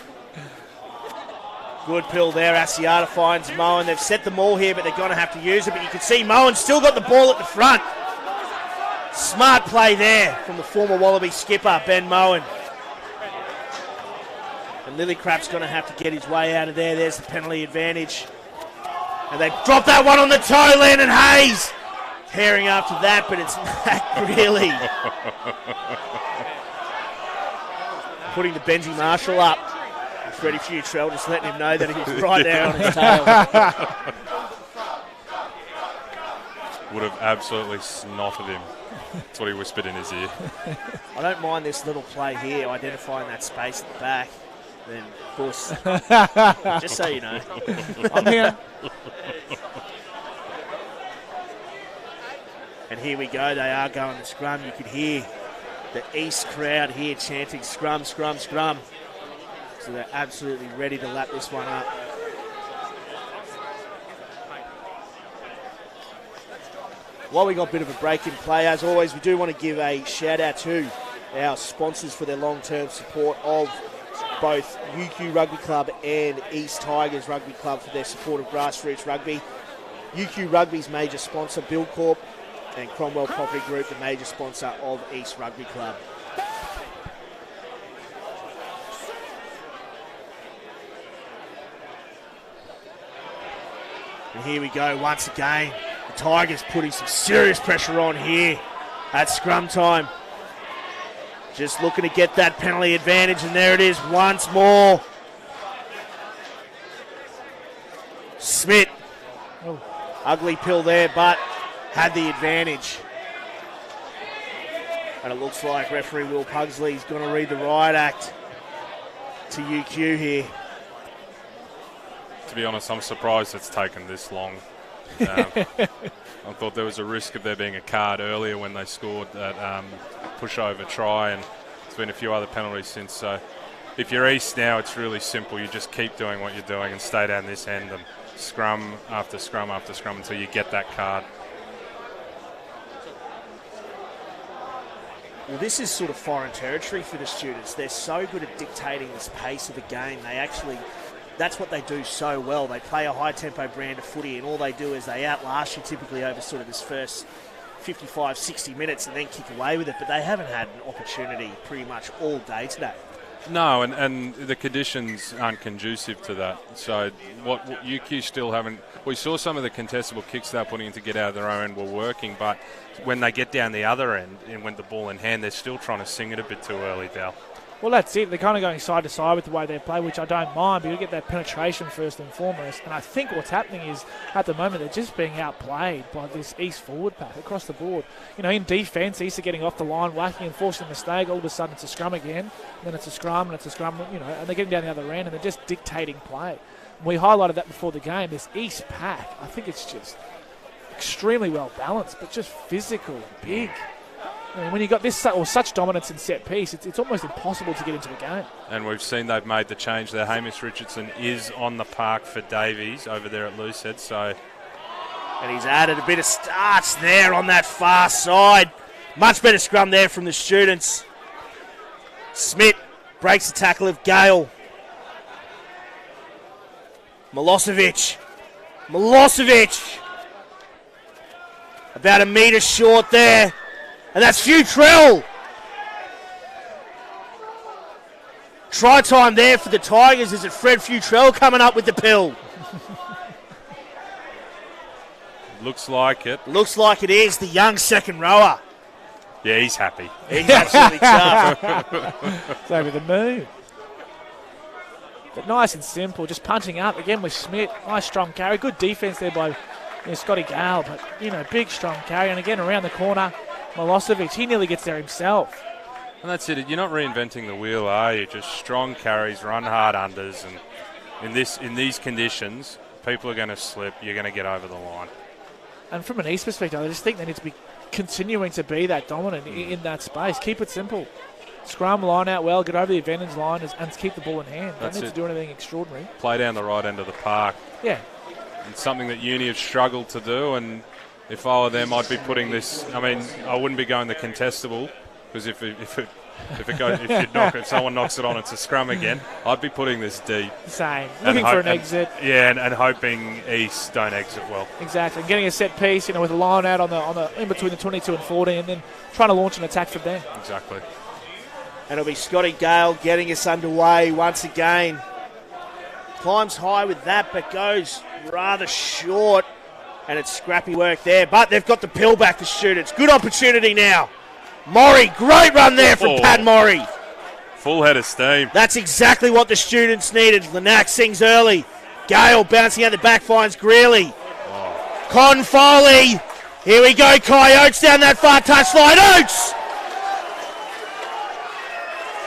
Speaker 1: Good pill there. Asiata finds Moen. They've set the maul here, but they're going to have to use it. But you can see Moen's still got the ball at the front. Smart play there from the former Wallaby skipper, Ben Moen. And Lillycrap's going to have to get his way out of there. There's the penalty advantage. And they drop that one on the toe, Landon Hayes. Tearing after that, but it's Mac really putting the Benji Marshall up. And Freddie Futrell just letting him know that he was right there on his tail.
Speaker 2: Would have absolutely snotted him. That's what he whispered in his ear.
Speaker 1: I don't mind this little play here, identifying that space at the back. Then, of course, just so you know,
Speaker 3: I'm here.
Speaker 1: And here we go, they are going to scrum. You could hear the East crowd here chanting scrum, scrum, scrum. So they're absolutely ready to lap this one up. While we got a bit of a break in play, as always, we do want to give a shout out to our sponsors for their long-term support of both UQ Rugby Club and East Tigers Rugby Club for their support of grassroots rugby. UQ Rugby's major sponsor, Buildcorp, and Cromwell Property Group, the major sponsor of East Rugby Club. And here we go once again. The Tigers putting some serious pressure on here at scrum time. Just looking to get that penalty advantage, and there it is once more. Smith.
Speaker 3: Oh.
Speaker 1: Ugly pill there, but had the advantage. And it looks like referee Will Pugsley's going to read the riot act to UQ here.
Speaker 2: To be honest, I'm surprised it's taken this long. I thought there was a risk of there being a card earlier when they scored that pushover try, and there's been a few other penalties since. So if you're East now, it's really simple. You just keep doing what you're doing and stay down this end and scrum after scrum after scrum until you get that card.
Speaker 1: Well, this is sort of foreign territory for the students. They're so good at dictating this pace of the game. That's what they do so well. They play a high-tempo brand of footy, and all they do is they outlast you typically over sort of this first 55, 60 minutes and then kick away with it. But they haven't had an opportunity pretty much all day today.
Speaker 2: No, and the conditions aren't conducive to that. So what UQ still haven't... We saw some of the contestable kicks they're putting in to get out of their own end were working, but when they get down the other end and when the ball in hand, they're still trying to sing it a bit too early, Dal.
Speaker 3: Well, that's it. They're kind of going side to side with the way they play, which I don't mind, but you get that penetration first and foremost. And I think what's happening is, at the moment, they're just being outplayed by this East forward pack across the board. You know, in defence, East are getting off the line, whacking and forcing a mistake. All of a sudden, it's a scrum again. And then it's a scrum, and it's a scrum, you know, and they're getting down the other end, and they're just dictating play. We highlighted that before the game. This East pack, I think it's just extremely well balanced, but just physical and big. I mean, when you've got this or such dominance in set piece, it's almost impossible to get into the game.
Speaker 2: And we've seen they've made the change there. Hamish Richardson is on the park for Davies over there at Loosehead. So,
Speaker 1: and he's added a bit of starch there on that far side. Much better scrum there from the students. Smith breaks the tackle of Gale. Milosevic. About a metre short there. And that's Futrell. Try time there for the Tigers. Is it Fred Futrell coming up with the pill?
Speaker 2: looks like it.
Speaker 1: Looks like it is. The young second rower.
Speaker 2: Yeah, he's happy.
Speaker 1: He's absolutely chuffed.
Speaker 3: It's over the moon. But nice and simple, just punching up again with Smith. Nice strong carry. Good defence there by Scotty Gale. But, you know, big strong carry. And again, around the corner, Milosevic, he nearly gets there himself.
Speaker 2: And that's it. You're not reinventing the wheel, are you? Just strong carries, run hard unders. And in these conditions, people are going to slip. You're going to get over the line.
Speaker 3: And from an East perspective, I just think they need to be continuing to be that dominant in that space. Keep it simple. Scrum, line out well, get over the advantage line and keep the ball in hand. Don't need to do anything extraordinary.
Speaker 2: Play down the right end of the park.
Speaker 3: Yeah.
Speaker 2: It's something that Uni have struggled to do, and if I were them, I'd be putting this. I mean, I wouldn't be going the contestable, because if someone knocks it on, it's a scrum again. I'd be putting this deep.
Speaker 3: Same. Looking for an exit.
Speaker 2: Yeah, and hoping East don't exit well.
Speaker 3: Exactly. And getting a set piece, with a line out on the in between the 22 and 40, and then trying to launch an attack from there.
Speaker 2: Exactly.
Speaker 1: And it'll be Scotty Gale getting us underway once again. Climbs high with that, but goes rather short. And it's scrappy work there. But they've got the pill back, the students. Good opportunity now. Maury, great run there from Pat Maury.
Speaker 2: Full head of steam.
Speaker 1: That's exactly what the students needed. Lanac sings early. Gale bouncing out the back, finds Greeley. Con Foley. Here we go, Coyotes down that far touchline. Oates!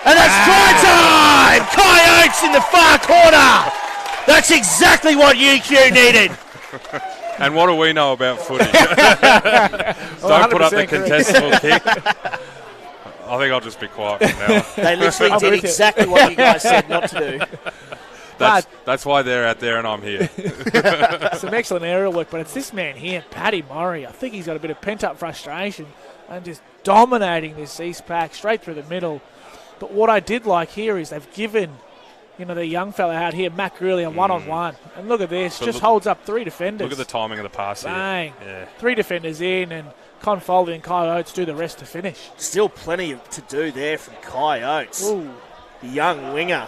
Speaker 1: And that's try time! Coyotes in the far corner! That's exactly what UQ needed.
Speaker 2: And what do we know about footy? Don't put up the contestable kick. I think I'll just be quiet from now on.
Speaker 1: They literally did exactly what you guys said not to do.
Speaker 2: That's why they're out there and I'm here.
Speaker 3: Some excellent aerial work, but it's this man here, Paddy Murray. I think he's got a bit of pent-up frustration and just dominating this East pack straight through the middle. But what I did like here is they've given, the young fella out here, Matt Greeley, a one-on-one. And look at this, just holds up 3 defenders.
Speaker 2: Look at the timing of the pass
Speaker 3: Bang.
Speaker 2: here. Yeah.
Speaker 3: 3 defenders in, and Con Foley and Kai Oates do the rest to finish.
Speaker 1: Still plenty to do there from Kai Oates.
Speaker 3: Ooh.
Speaker 1: The young winger.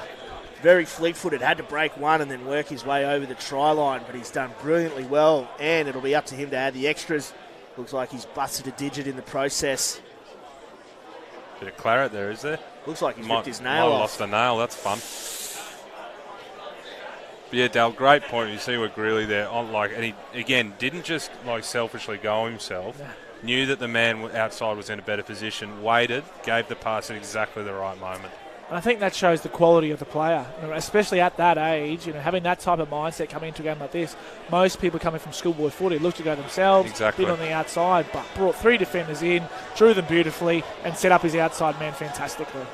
Speaker 1: Very fleet-footed, had to break one and then work his way over the try line, but he's done brilliantly well, and it'll be up to him to add the extras. Looks like he's busted a digit in the process.
Speaker 2: Bit of claret there, is there?
Speaker 1: Looks like he's ripped his nail
Speaker 2: off.
Speaker 1: off.
Speaker 2: Lost a nail, that's fun. But yeah, Dale, great point. You see with Greeley there, and he, again, didn't just selfishly go himself.
Speaker 3: Nah.
Speaker 2: Knew that the man outside was in a better position, waited, gave the pass at exactly the right moment.
Speaker 3: And I think that shows the quality of the player, especially at that age. Having that type of mindset coming into a game like this. Most people coming from schoolboy footy look to go themselves,
Speaker 2: exactly.
Speaker 3: bit on the outside, but brought 3 defenders in, drew them beautifully, and set up his outside man fantastically.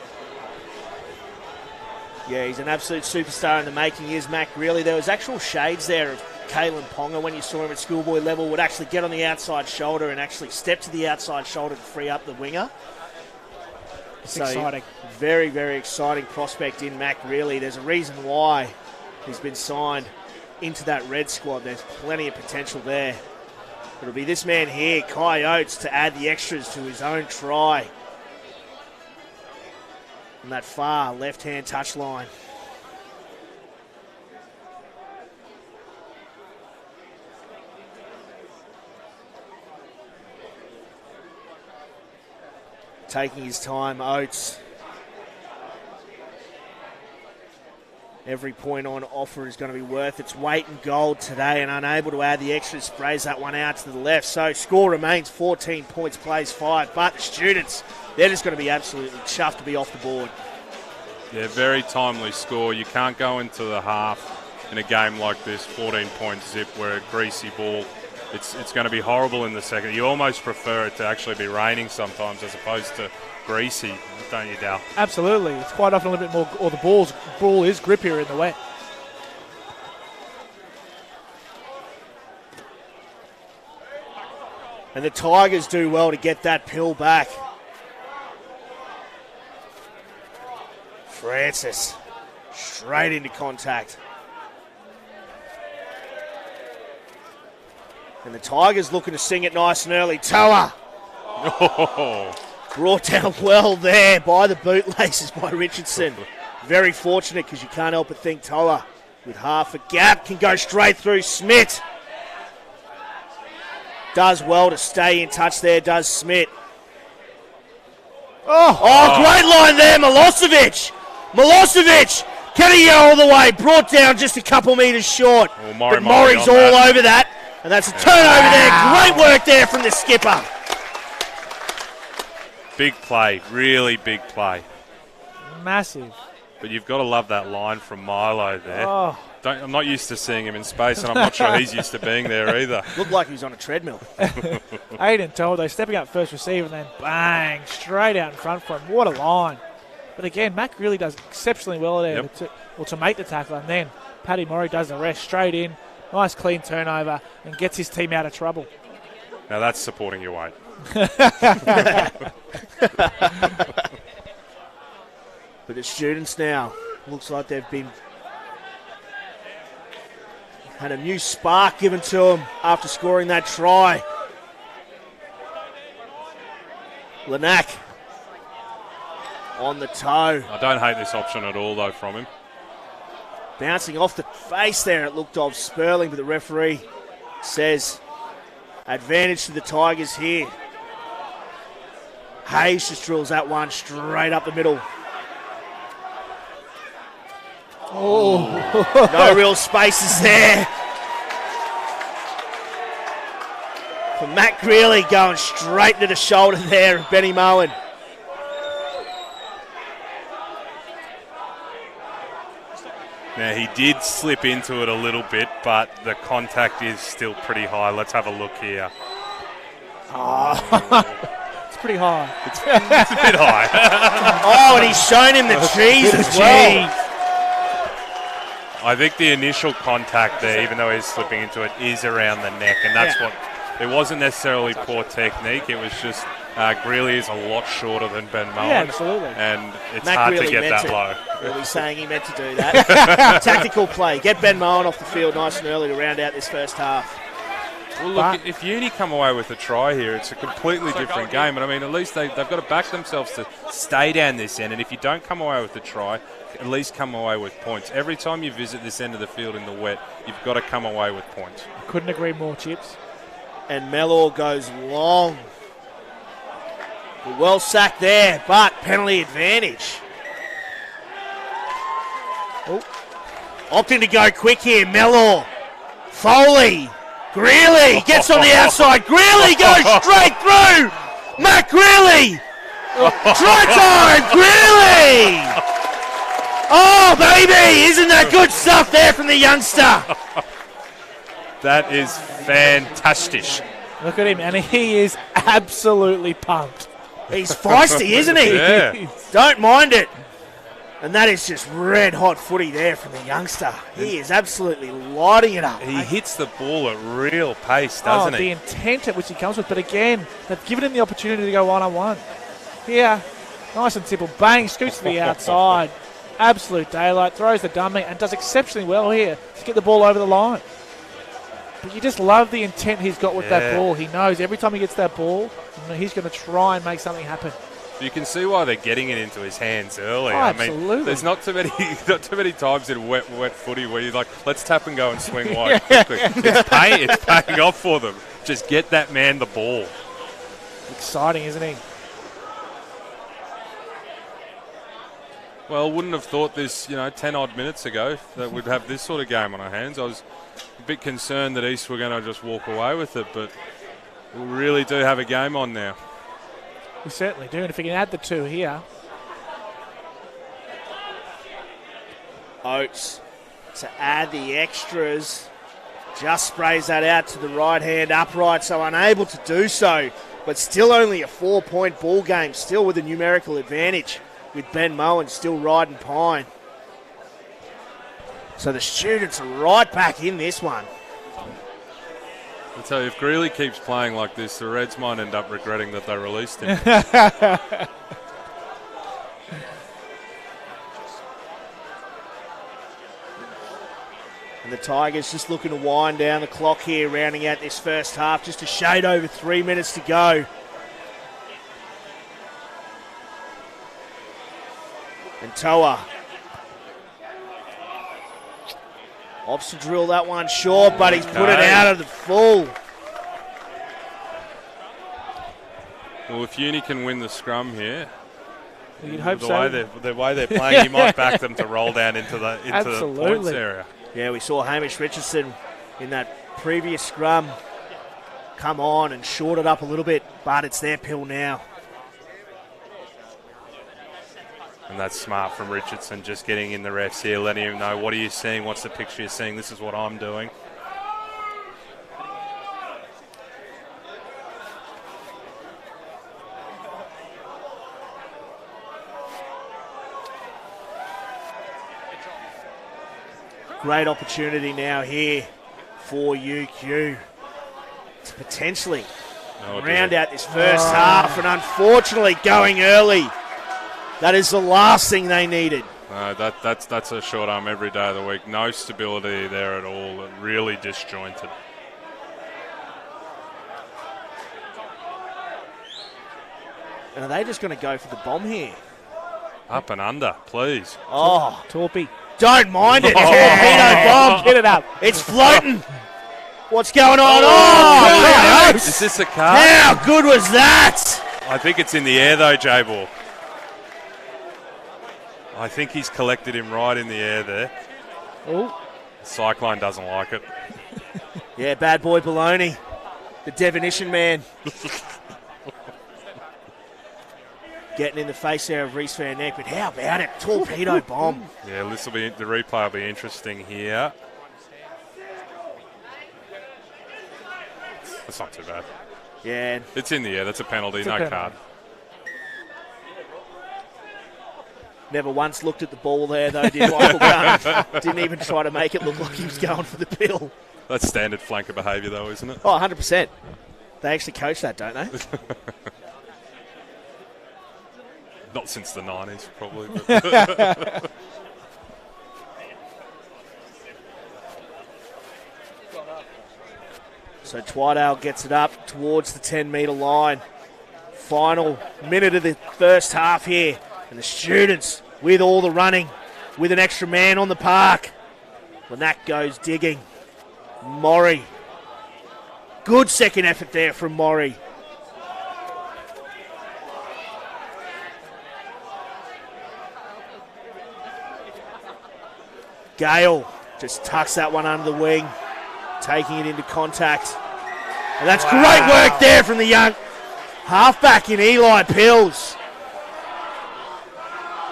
Speaker 1: Yeah, he's an absolute superstar in the making. Is Mac Greeley. There was actual shades there of Kalen Ponga when you saw him at schoolboy level, would actually get on the outside shoulder and actually step to the outside shoulder to free up the winger.
Speaker 3: It's exciting.
Speaker 1: Very, very exciting prospect in Mac Greeley. There's a reason why he's been signed into that red squad. There's plenty of potential there. It'll be this man here, Kai Oates, to add the extras to his own try. On that far left-hand touchline. Taking his time, Oates. Every point on offer is going to be worth its weight in gold today, and unable to add the extra, sprays that one out to the left. So score remains 14 points, plays 5. But the Students, they're just going to be absolutely chuffed to be off the board.
Speaker 2: Yeah, very timely score. You can't go into the half in a game like this, 14-point zip, where a greasy ball. It's going to be horrible in the second. You almost prefer it to actually be raining sometimes as opposed to greasy, don't you, Dal?
Speaker 3: Absolutely. It's quite often a little bit more, or the ball is grippier in the wet.
Speaker 1: And the Tigers do well to get that pill back. Francis, straight into contact. And the Tigers looking to sing it nice and early. Toa.
Speaker 2: Oh.
Speaker 1: Brought down well there by the bootlaces by Richardson. Very fortunate because you can't help but think Toa with half a gap can go straight through Smith. Does well to stay in touch there, does Smith. Oh, great line there, Milosevic. Can he go all the way? Brought down just a couple metres short. But Murray's all over that. And that's a turnover there. Great work there from the skipper.
Speaker 2: Big play, really big play.
Speaker 3: Massive.
Speaker 2: But you've got to love that line from Milo there.
Speaker 3: Oh.
Speaker 2: I'm not used to seeing him in space, and I'm not sure he's used to being there either.
Speaker 1: Looked like he was on a treadmill.
Speaker 3: Aiden Toldo stepping up first receiver and then bang, straight out in front for him. What a line. But again, Mac really does exceptionally well there to make the tackle, and then Paddy Murray does the rest straight in. Nice clean turnover and gets his team out of trouble.
Speaker 2: Now that's supporting your weight.
Speaker 1: But the Students now, looks like they've had a new spark given to them after scoring that try. Lanack on the toe.
Speaker 2: I don't hate this option at all, though, from him.
Speaker 1: Bouncing off the face there, it looked of Sperling, but the referee says advantage to the Tigers here. Hayes just drills that one straight up the middle. Oh, no real spaces there. For Matt Greeley going straight to the shoulder there of Benny Moen.
Speaker 2: Now, he did slip into it a little bit, but the contact is still pretty high. Let's have a look here.
Speaker 3: It's pretty high.
Speaker 2: It's a bit high.
Speaker 1: Oh, and he's shown him the cheese as well.
Speaker 2: I think the initial contact there, even though he's slipping into it, is around the neck, and that's what. It wasn't necessarily poor technique. It was just Greeley is a lot shorter than Ben Mullen.
Speaker 3: Yeah, absolutely.
Speaker 2: And it's
Speaker 1: Mac
Speaker 2: hard
Speaker 1: really
Speaker 2: to get
Speaker 1: meant
Speaker 2: that
Speaker 1: it.
Speaker 2: low.
Speaker 1: Really saying he meant to do that. Tactical play. Get Ben Mullen off the field nice and early to round out this first half.
Speaker 2: Well, look, if Uni come away with a try here, it's a completely different game. And I mean, at least they've got to back themselves to stay down this end. And if you don't come away with a try, at least come away with points. Every time you visit this end of the field in the wet, you've got to come away with points.
Speaker 3: Couldn't agree more, Chips.
Speaker 1: And Mellor goes long. Well sacked there, but penalty advantage. Oh. Opting to go quick here, Mellor. Foley. Greeley gets on the outside. Greeley goes straight through. Matt Greeley. Try time, Greeley. Oh, baby. Isn't that good stuff there from the youngster?
Speaker 2: That is fantastic.
Speaker 3: Look at him, and he is absolutely pumped.
Speaker 1: He's feisty, isn't he?
Speaker 2: Yeah.
Speaker 1: Don't mind it. And that is just red hot footy there from the youngster. He is absolutely lighting it up.
Speaker 2: He hits the ball at real pace, doesn't
Speaker 3: the
Speaker 2: he?
Speaker 3: intent at which he comes with. But again, they've given him the opportunity to go one-on-one. Here, nice and simple. Bang, scoots to the outside. Absolute daylight. Throws the dummy and does exceptionally well here to get the ball over the line. But you just love the intent he's got with that ball. He knows every time he gets that ball, he's going to try and make something happen.
Speaker 2: You can see why they're getting it into his hands early.
Speaker 3: Oh,
Speaker 2: I
Speaker 3: absolutely.
Speaker 2: mean, there's not too many times in wet footy where you're like, let's tap and go and swing wide quickly. It's paying off for them. Just get that man the ball.
Speaker 3: Exciting, isn't he?
Speaker 2: Well, wouldn't have thought this, 10 odd minutes ago that we'd have this sort of game on our hands. I was a bit concerned that East were going to just walk away with it, but we really do have a game on now.
Speaker 3: We certainly do, and if we can add the two here.
Speaker 1: Oates to add the extras. Just sprays that out to the right hand upright, so unable to do so. But still only a 4-point ball game, still with a numerical advantage, with Ben Mullen still riding pine. So the students are right back in this one.
Speaker 2: I tell you, if Greeley keeps playing like this, the Reds might end up regretting that they released him.
Speaker 1: And the Tigers just looking to wind down the clock here, rounding out this first half. Just a shade over 3 minutes to go. And Toa opts to drill that one short, but he's put it out of the full.
Speaker 2: Well, if Uni can win the scrum here,
Speaker 3: You'd hope
Speaker 2: the way they're playing, you might back them to roll down into the points area.
Speaker 1: Yeah, we saw Hamish Richardson in that previous scrum come on and short it up a little bit, but it's their pill now.
Speaker 2: And that's smart from Richardson, just getting in the refs here, letting him know, what are you seeing, what's the picture you're seeing, this is what I'm doing.
Speaker 1: Great opportunity now here for UQ to potentially round out this first half, and unfortunately going early. That is the last thing they needed.
Speaker 2: That's a short arm every day of the week. No stability there at all. Really disjointed.
Speaker 1: And are they just going to go for the bomb here?
Speaker 2: Up and under, please.
Speaker 1: Oh,
Speaker 3: Torpy.
Speaker 1: Don't mind it. Torpedo bomb.
Speaker 3: Get it up.
Speaker 1: It's floating. What's going on? Oh,
Speaker 2: is this a card?
Speaker 1: How good was that?
Speaker 2: I think it's in the air though, J-Ball. I think he's collected him right in the air there.
Speaker 3: Oh.
Speaker 2: Cyclone doesn't like it.
Speaker 1: Yeah, bad boy Baloney. The definition man. Getting in the face there of Reece Van Neck, but how about it? Torpedo bomb.
Speaker 2: Yeah, the replay will be interesting here. That's not too bad.
Speaker 1: Yeah.
Speaker 2: It's in the air. That's a penalty. No card.
Speaker 1: Never once looked at the ball there, though, did Michael Gunn. Didn't even try to make it look like he was going for the pill.
Speaker 2: That's standard flanker behaviour, though, isn't it?
Speaker 1: Oh, 100%. They actually coach that, don't they?
Speaker 2: Not since the 90s, probably. But
Speaker 1: So Twydale gets it up towards the 10-metre line. Final minute of the first half here. And the Students with all the running, with an extra man on the park. When that goes digging. Morrie. Good second effort there from Morrie. Gale just tucks that one under the wing, taking it into contact. And that's great work there from the young halfback in Eli Pills.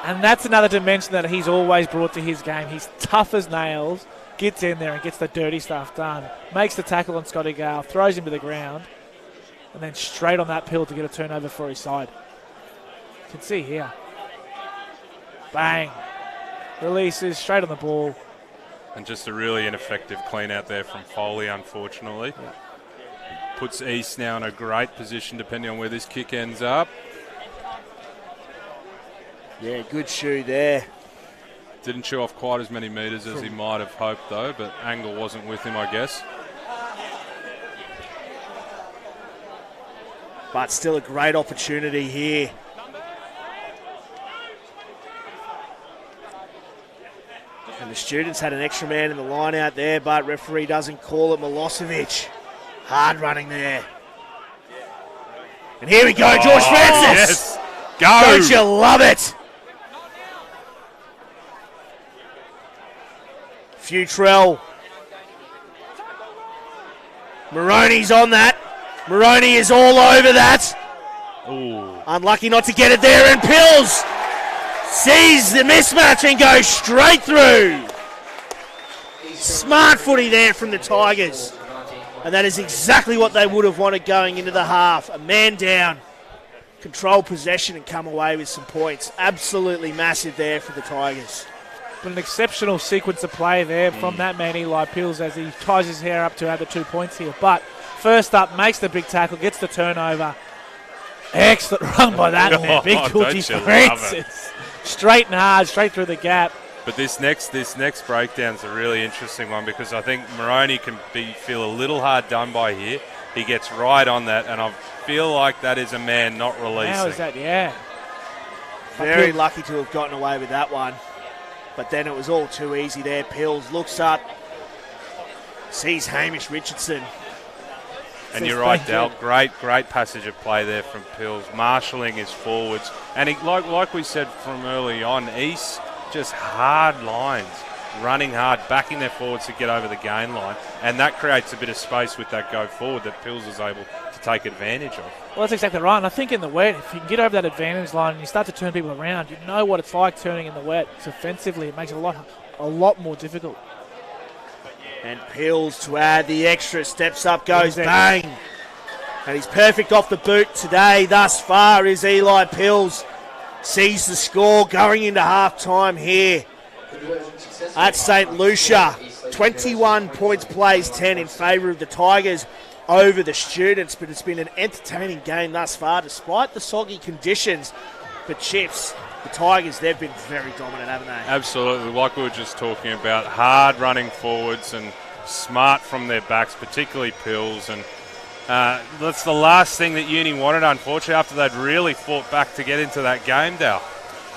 Speaker 3: And that's another dimension that he's always brought to his game. He's tough as nails, gets in there and gets the dirty stuff done. Makes the tackle on Scotty Gale, throws him to the ground, and then straight on that pill to get a turnover for his side. You can see here. Bang. Releases, straight on the ball.
Speaker 2: and just a really ineffective clean out there from Foley, unfortunately.
Speaker 3: Yeah.
Speaker 2: Puts East now in a great position depending on where this kick ends up.
Speaker 1: Yeah, good shoe there.
Speaker 2: Didn't chew off quite as many metres as he might have hoped, though, but Angle wasn't with him, I guess.
Speaker 1: But still a great opportunity here. And the Students had an extra man in the line out there, but referee doesn't call it. Milosevic. Hard running there. And here we go, George Francis.
Speaker 2: Yes. Go.
Speaker 1: Don't you love it? Futrell. Maroney's on that. Maroney is all over that.
Speaker 2: Ooh.
Speaker 1: Unlucky not to get it there, and Pills sees the mismatch and goes straight through. Smart footy there from the Tigers. And that is exactly what they would have wanted going into the half. A man down, control possession and come away with some points. Absolutely massive there for the Tigers.
Speaker 3: But an exceptional sequence of play there from that man, Eli Pills, as he ties his hair up to add the 2 points here. But first up, makes the big tackle, gets the turnover. Excellent run by that man. Big Georgie Francis. Straight and hard, straight through the gap.
Speaker 2: But this next breakdown's a really interesting one because I think Maroney can feel a little hard done by here. He gets right on that, and I feel like that is a man not releasing.
Speaker 3: How is that? Yeah.
Speaker 1: Very lucky to have gotten away with that one. But then it was all too easy there. Pills looks up, sees Hamish Richardson.
Speaker 2: And you're right, Dal. Great passage of play there from Pills, marshalling his forwards. And he, like we said from early on, East just hard lines, running hard, backing their forwards to get over the gain line. And that creates a bit of space with that go forward that Pills is able to take advantage of.
Speaker 3: Well, that's exactly right. And I think in the wet, if you can get over that advantage line and you start to turn people around, you know what it's like turning in the wet. It's offensively, it makes it a lot more difficult.
Speaker 1: And Pills to add the extra, steps up, goes bang. And he's perfect off the boot today thus far is Eli Pills. Sees the score going into half-time here at St. Lucia. 21 points plays 10 in favour of the Tigers over the Students, but it's been an entertaining game thus far despite the soggy conditions. But Chips, the Tigers, they've been very dominant, haven't they?
Speaker 2: Absolutely, like we were just talking about, hard running forwards and smart from their backs, particularly Pills. And that's the last thing that Uni wanted, unfortunately, after they'd really fought back to get into that game, Dal.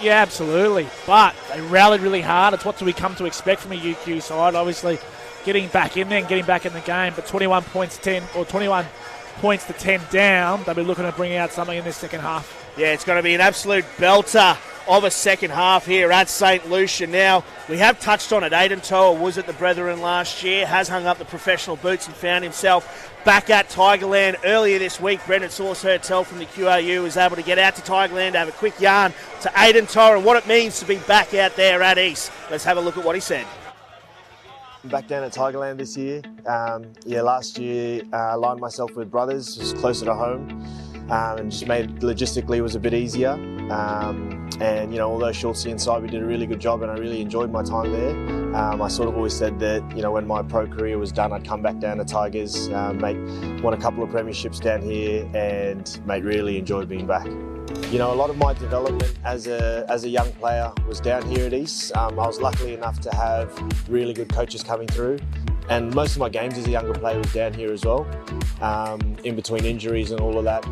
Speaker 3: Yeah, absolutely. But they rallied really hard. It's what we come to expect from a UQ side, obviously getting back in there and getting back in the game. But 21 points to 10 down, they'll be looking to bring out something in this second half.
Speaker 1: Yeah, it's going to be an absolute belter of a second half here at St. Lucia. Now, we have touched on it. Aidan Toa was at the Brethren last year, has hung up the professional boots and found himself back at Tigerland earlier this week. Brendan Sauce Hertel from the QRU was able to get out to Tigerland to have a quick yarn to Aidan Toa and what it means to be back out there at East. Let's have a look at what he said.
Speaker 7: Back down at Tigerland this year. Last year I aligned myself with brothers, just closer to home, and just made logistically was a bit easier. And, you know, although Schultzy and Sybie did a really good job and I really enjoyed my time there, I sort of always said that, you know, when my pro career was done, I'd come back down to Tigers, won a couple of premierships down here and, mate, really enjoyed being back. You know, a lot of my development as a young player was down here at East. I was lucky enough to have really good coaches coming through. And most of my games as a younger player was down here as well. In between injuries and all of that,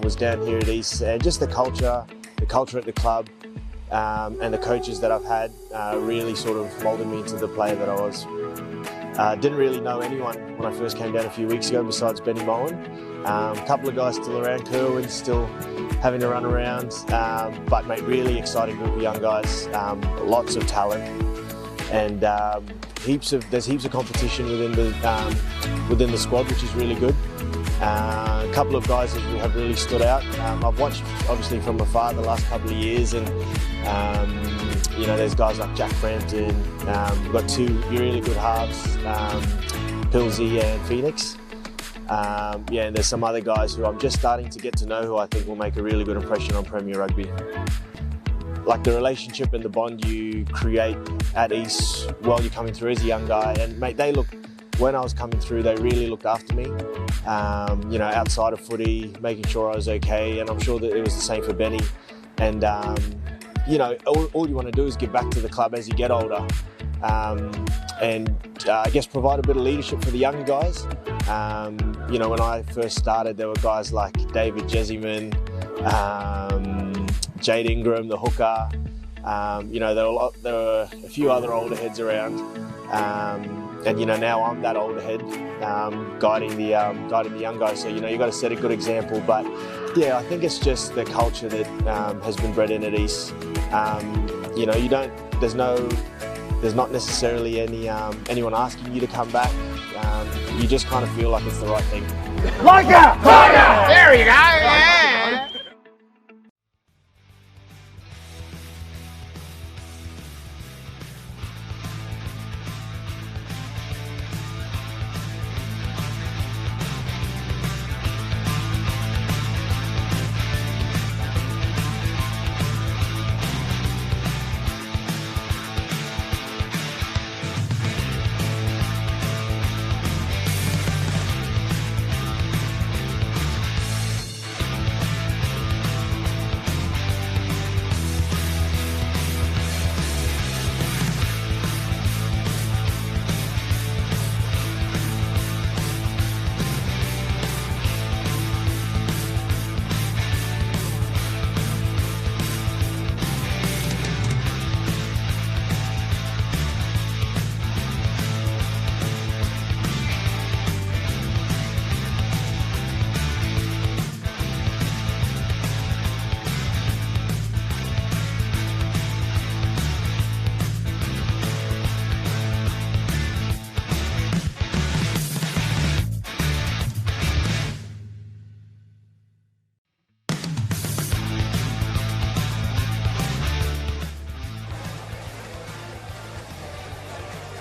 Speaker 7: was down here at East. And just the culture at the club, and the coaches that I've had really sort of moulded me into the player that I was. Didn't really know anyone when I first came down a few weeks ago besides Benny Moen. A couple of guys still around, Kerwin still having to run around, but mate, really exciting group of young guys, lots of talent, and there's heaps of competition within the squad, which is really good. A couple of guys that have really stood out. I've watched obviously from afar the last couple of years, and you know, there's guys like Jack Frampton. We've got two really good halves, Pilsey and Phoenix. Yeah, and there's some other guys who I'm just starting to get to know who I think will make a really good impression on Premier Rugby. Like the relationship and the bond you create at East while you're coming through as a young guy. And mate, when I was coming through, they really looked after me, you know, outside of footy, making sure I was okay. And I'm sure that it was the same for Benny. And, you know, all you want to do is give back to the club as you get older. And I guess provide a bit of leadership for the young guys. You know, when I first started, there were guys like David Jessyman, Jade Ingram, the hooker. You know, there were a few other older heads around. And you know, now I'm that older head, guiding the young guys. So you know, you've got to set a good example. But yeah, I think it's just the culture that has been bred in at East. You know, there's not necessarily anyone asking you to come back. You just kind of feel like it's the right thing.
Speaker 8: Like that! There you go! Yeah.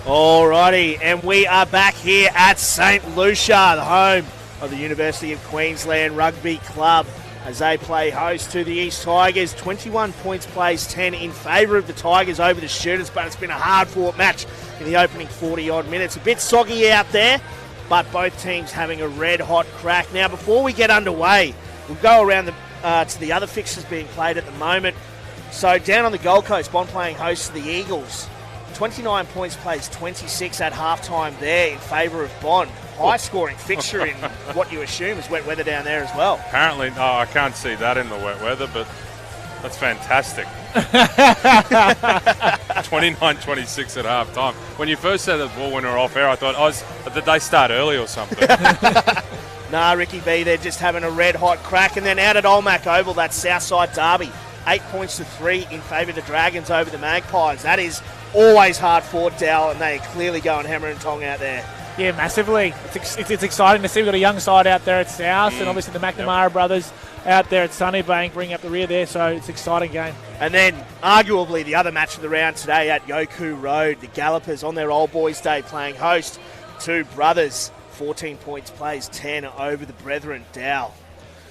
Speaker 1: Alrighty, and we are back here at St Lucia, the home of the University of Queensland Rugby Club, as they play host to the East Tigers. 21 points plays 10 in favour of the Tigers over the Shooters, but it's been a hard-fought match in the opening 40-odd minutes. A bit soggy out there, but both teams having a red-hot crack. Now, before we get underway, we'll go around to the other fixtures being played at the moment. So down on the Gold Coast, Bond playing host to the Eagles. 29 points plays 26 at halftime there in favour of Bond. High-scoring fixture in what you assume is wet weather down there as well.
Speaker 2: Apparently, no, I can't see that in the wet weather, but that's fantastic. 29-26 at half-time. When you first said that ball when we were off air, I thought, did they start early or something?
Speaker 1: Nah, Ricky B, they're just having a red-hot crack. And then out at Olmac Oval, that Southside derby, 8 points to 3 in favour of the Dragons over the Magpies. That is always hard fought, Dal, and they are clearly going hammer and tong out there.
Speaker 3: Yeah, massively. It's exciting to see. We've got a young side out there at South, and obviously the McNamara brothers out there at Sunnybank bringing up the rear there, so it's an exciting game.
Speaker 1: And then, arguably, the other match of the round today at Yoku Road, the Gallopers on their Old Boys Day playing host to Brothers. 14 points plays 10 over the Brethren. Dow.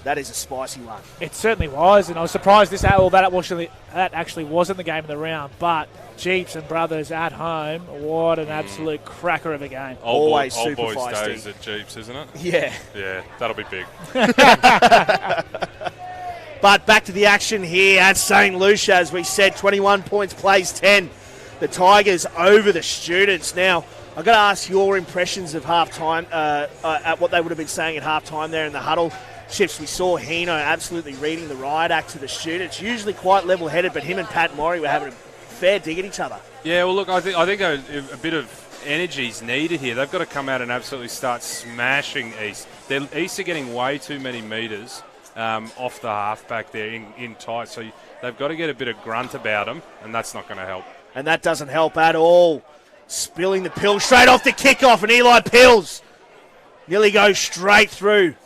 Speaker 1: That is a spicy one.
Speaker 3: It certainly was, and I was surprised that actually wasn't the game of the round. But Jeeps and Brothers at home, what an absolute cracker of a game.
Speaker 1: Always
Speaker 2: old
Speaker 1: super
Speaker 2: boys
Speaker 1: feisty.
Speaker 2: days at Jeeps, isn't it?
Speaker 1: Yeah.
Speaker 2: Yeah, that'll be big.
Speaker 1: But back to the action here at St. Lucia, as we said, 21 points, plays 10. The Tigers over the Students. Now, I've got to ask your impressions of half-time, at what they would have been saying at half-time there in the huddle. Shifts, we saw Hino absolutely reading the riot act to the Students. Usually quite level-headed, but him and Pat Morey were having a fair dig at each other.
Speaker 2: Yeah, well, look, I think a bit of energy is needed here. They've got to come out and absolutely start smashing East. East are getting way too many metres off the halfback there in tight, so they've got to get a bit of grunt about them, and that's not going to help.
Speaker 1: And that doesn't help at all. Spilling the pill straight off the kickoff, and Eli Pills nearly goes straight through.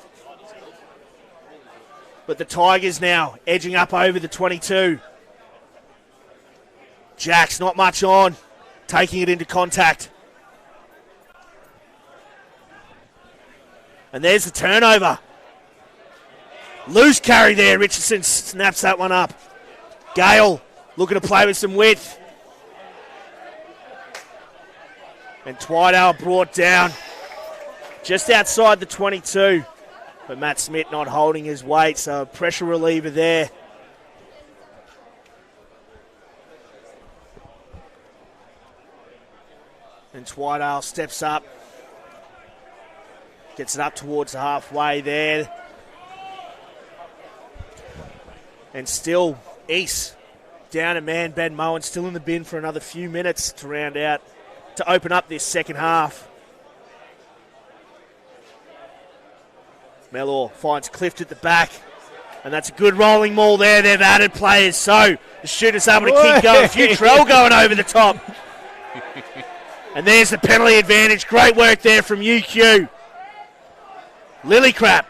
Speaker 1: But the Tigers now edging up over the 22. Jack's not much on, taking it into contact. And there's the turnover. Loose carry there. Richardson snaps that one up. Gale looking to play with some width. And Twydale brought down just outside the 22. But Matt Smith not holding his weight, so a pressure reliever there. And Twydale steps up. Gets it up towards the halfway there. And still, East down a man. Ben Mowen still in the bin for another few minutes to round out, to open up this second half. Mellor finds Clift at the back. And that's a good rolling maul there. They've added players. So the Students able to keep going. Futrell going over the top. And there's the penalty advantage. Great work there from UQ. Lillycrap.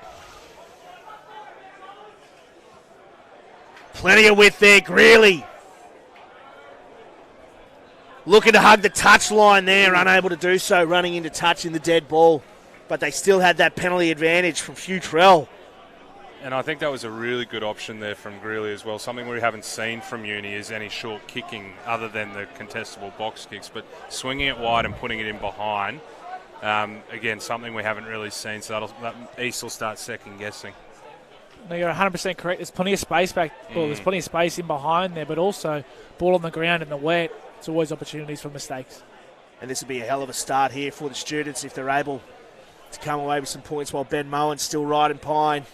Speaker 1: Plenty of width there. Greeley looking to hug the touch line there. Unable to do so. Running into touch in the dead ball. But they still had that penalty advantage from Futrell.
Speaker 2: And I think that was a really good option there from Greeley as well. Something we haven't seen from Uni is any short kicking other than the contestable box kicks. But swinging it wide and putting it in behind, again, something we haven't really seen. So that East will start second-guessing.
Speaker 3: No, you're 100% correct. There's plenty of space back. Well, there's plenty of space in behind there, but also ball on the ground in the wet. It's always opportunities for mistakes.
Speaker 1: And this would be a hell of a start here for the Students if they're able to come away with some points while Ben Mowen's still riding pine.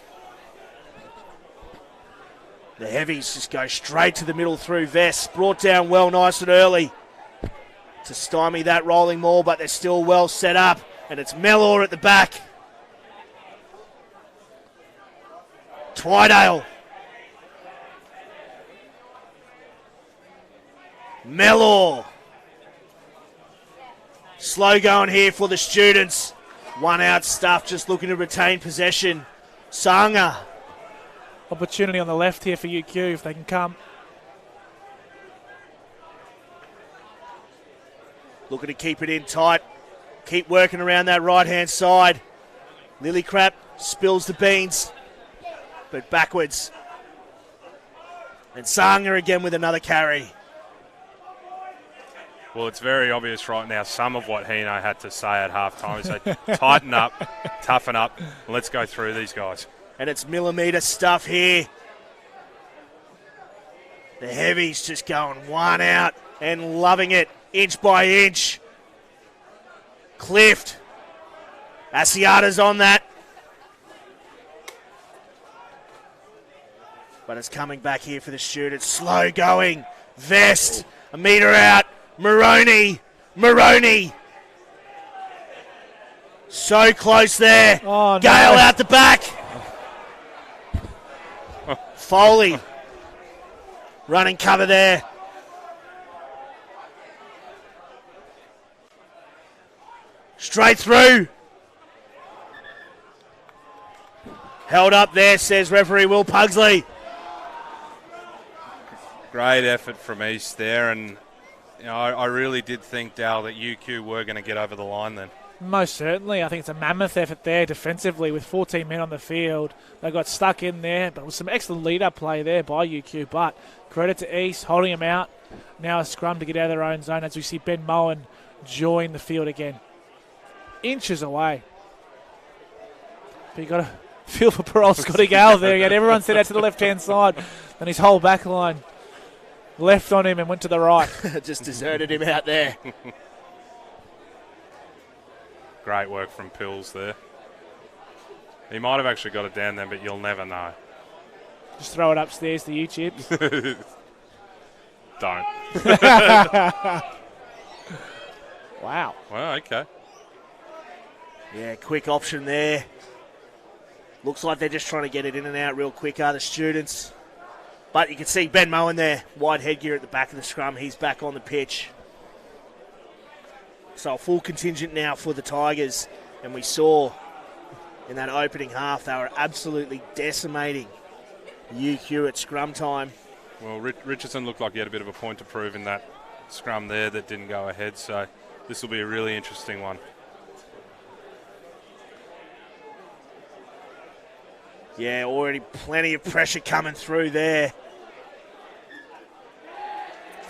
Speaker 1: The Heavies just go straight to the middle through Vest. Brought down well, nice and early to stymie that rolling maul, but they're still well set up. And it's Mellor at the back. Twydale. Mellor. Slow going here for the Students. One out stuff, just looking to retain possession. Sanga.
Speaker 3: Opportunity on the left here for UQ if they can come.
Speaker 1: Looking to keep it in tight. Keep working around that right-hand side. Lillycrap spills the beans, but backwards. And Sanga again with another carry.
Speaker 2: Well, it's very obvious right now some of what Hino had to say at halftime. He said, tighten up, toughen up, and let's go through these guys.
Speaker 1: And it's millimetre stuff here. The Heavies just going one out and loving it inch by inch. Clift. Asiata's on that. But it's coming back here for the Students. Slow going. Vest. A metre out. Maroney. So close there.
Speaker 3: Oh, no.
Speaker 1: Gale out the back. Foley. Running cover there. Straight through. Held up there, says referee Will Pugsley.
Speaker 2: Great effort from East there, and I really did think, Dal, that UQ were going to get over the line then.
Speaker 3: Most certainly. I think it's a mammoth effort there defensively with 14 men on the field. They got stuck in there, but with some excellent lead-up play there by UQ. But credit to East, holding them out. Now a scrum to get out of their own zone as we see Ben Moen join the field again. Inches away. But you got to feel for poor old Scotty Gale there again. Everyone set out to the left-hand side, and his whole back line left on him and went to the right.
Speaker 1: Just deserted him out there.
Speaker 2: Great work from Pills there. He might have actually got it down there, but you'll never know.
Speaker 3: Just throw it upstairs to you, Chips.
Speaker 2: Don't.
Speaker 3: Wow.
Speaker 2: Well, okay.
Speaker 1: Yeah, quick option there. Looks like they're just trying to get it in and out real quick, are the students. But you can see Ben Moen there, wide headgear at the back of the scrum. He's back on the pitch. So a full contingent now for the Tigers. And we saw in that opening half they were absolutely decimating UQ at scrum time.
Speaker 2: Well, Richardson looked like he had a bit of a point to prove in that scrum there that didn't go ahead. So this will be a really interesting one.
Speaker 1: Yeah, already plenty of pressure coming through there.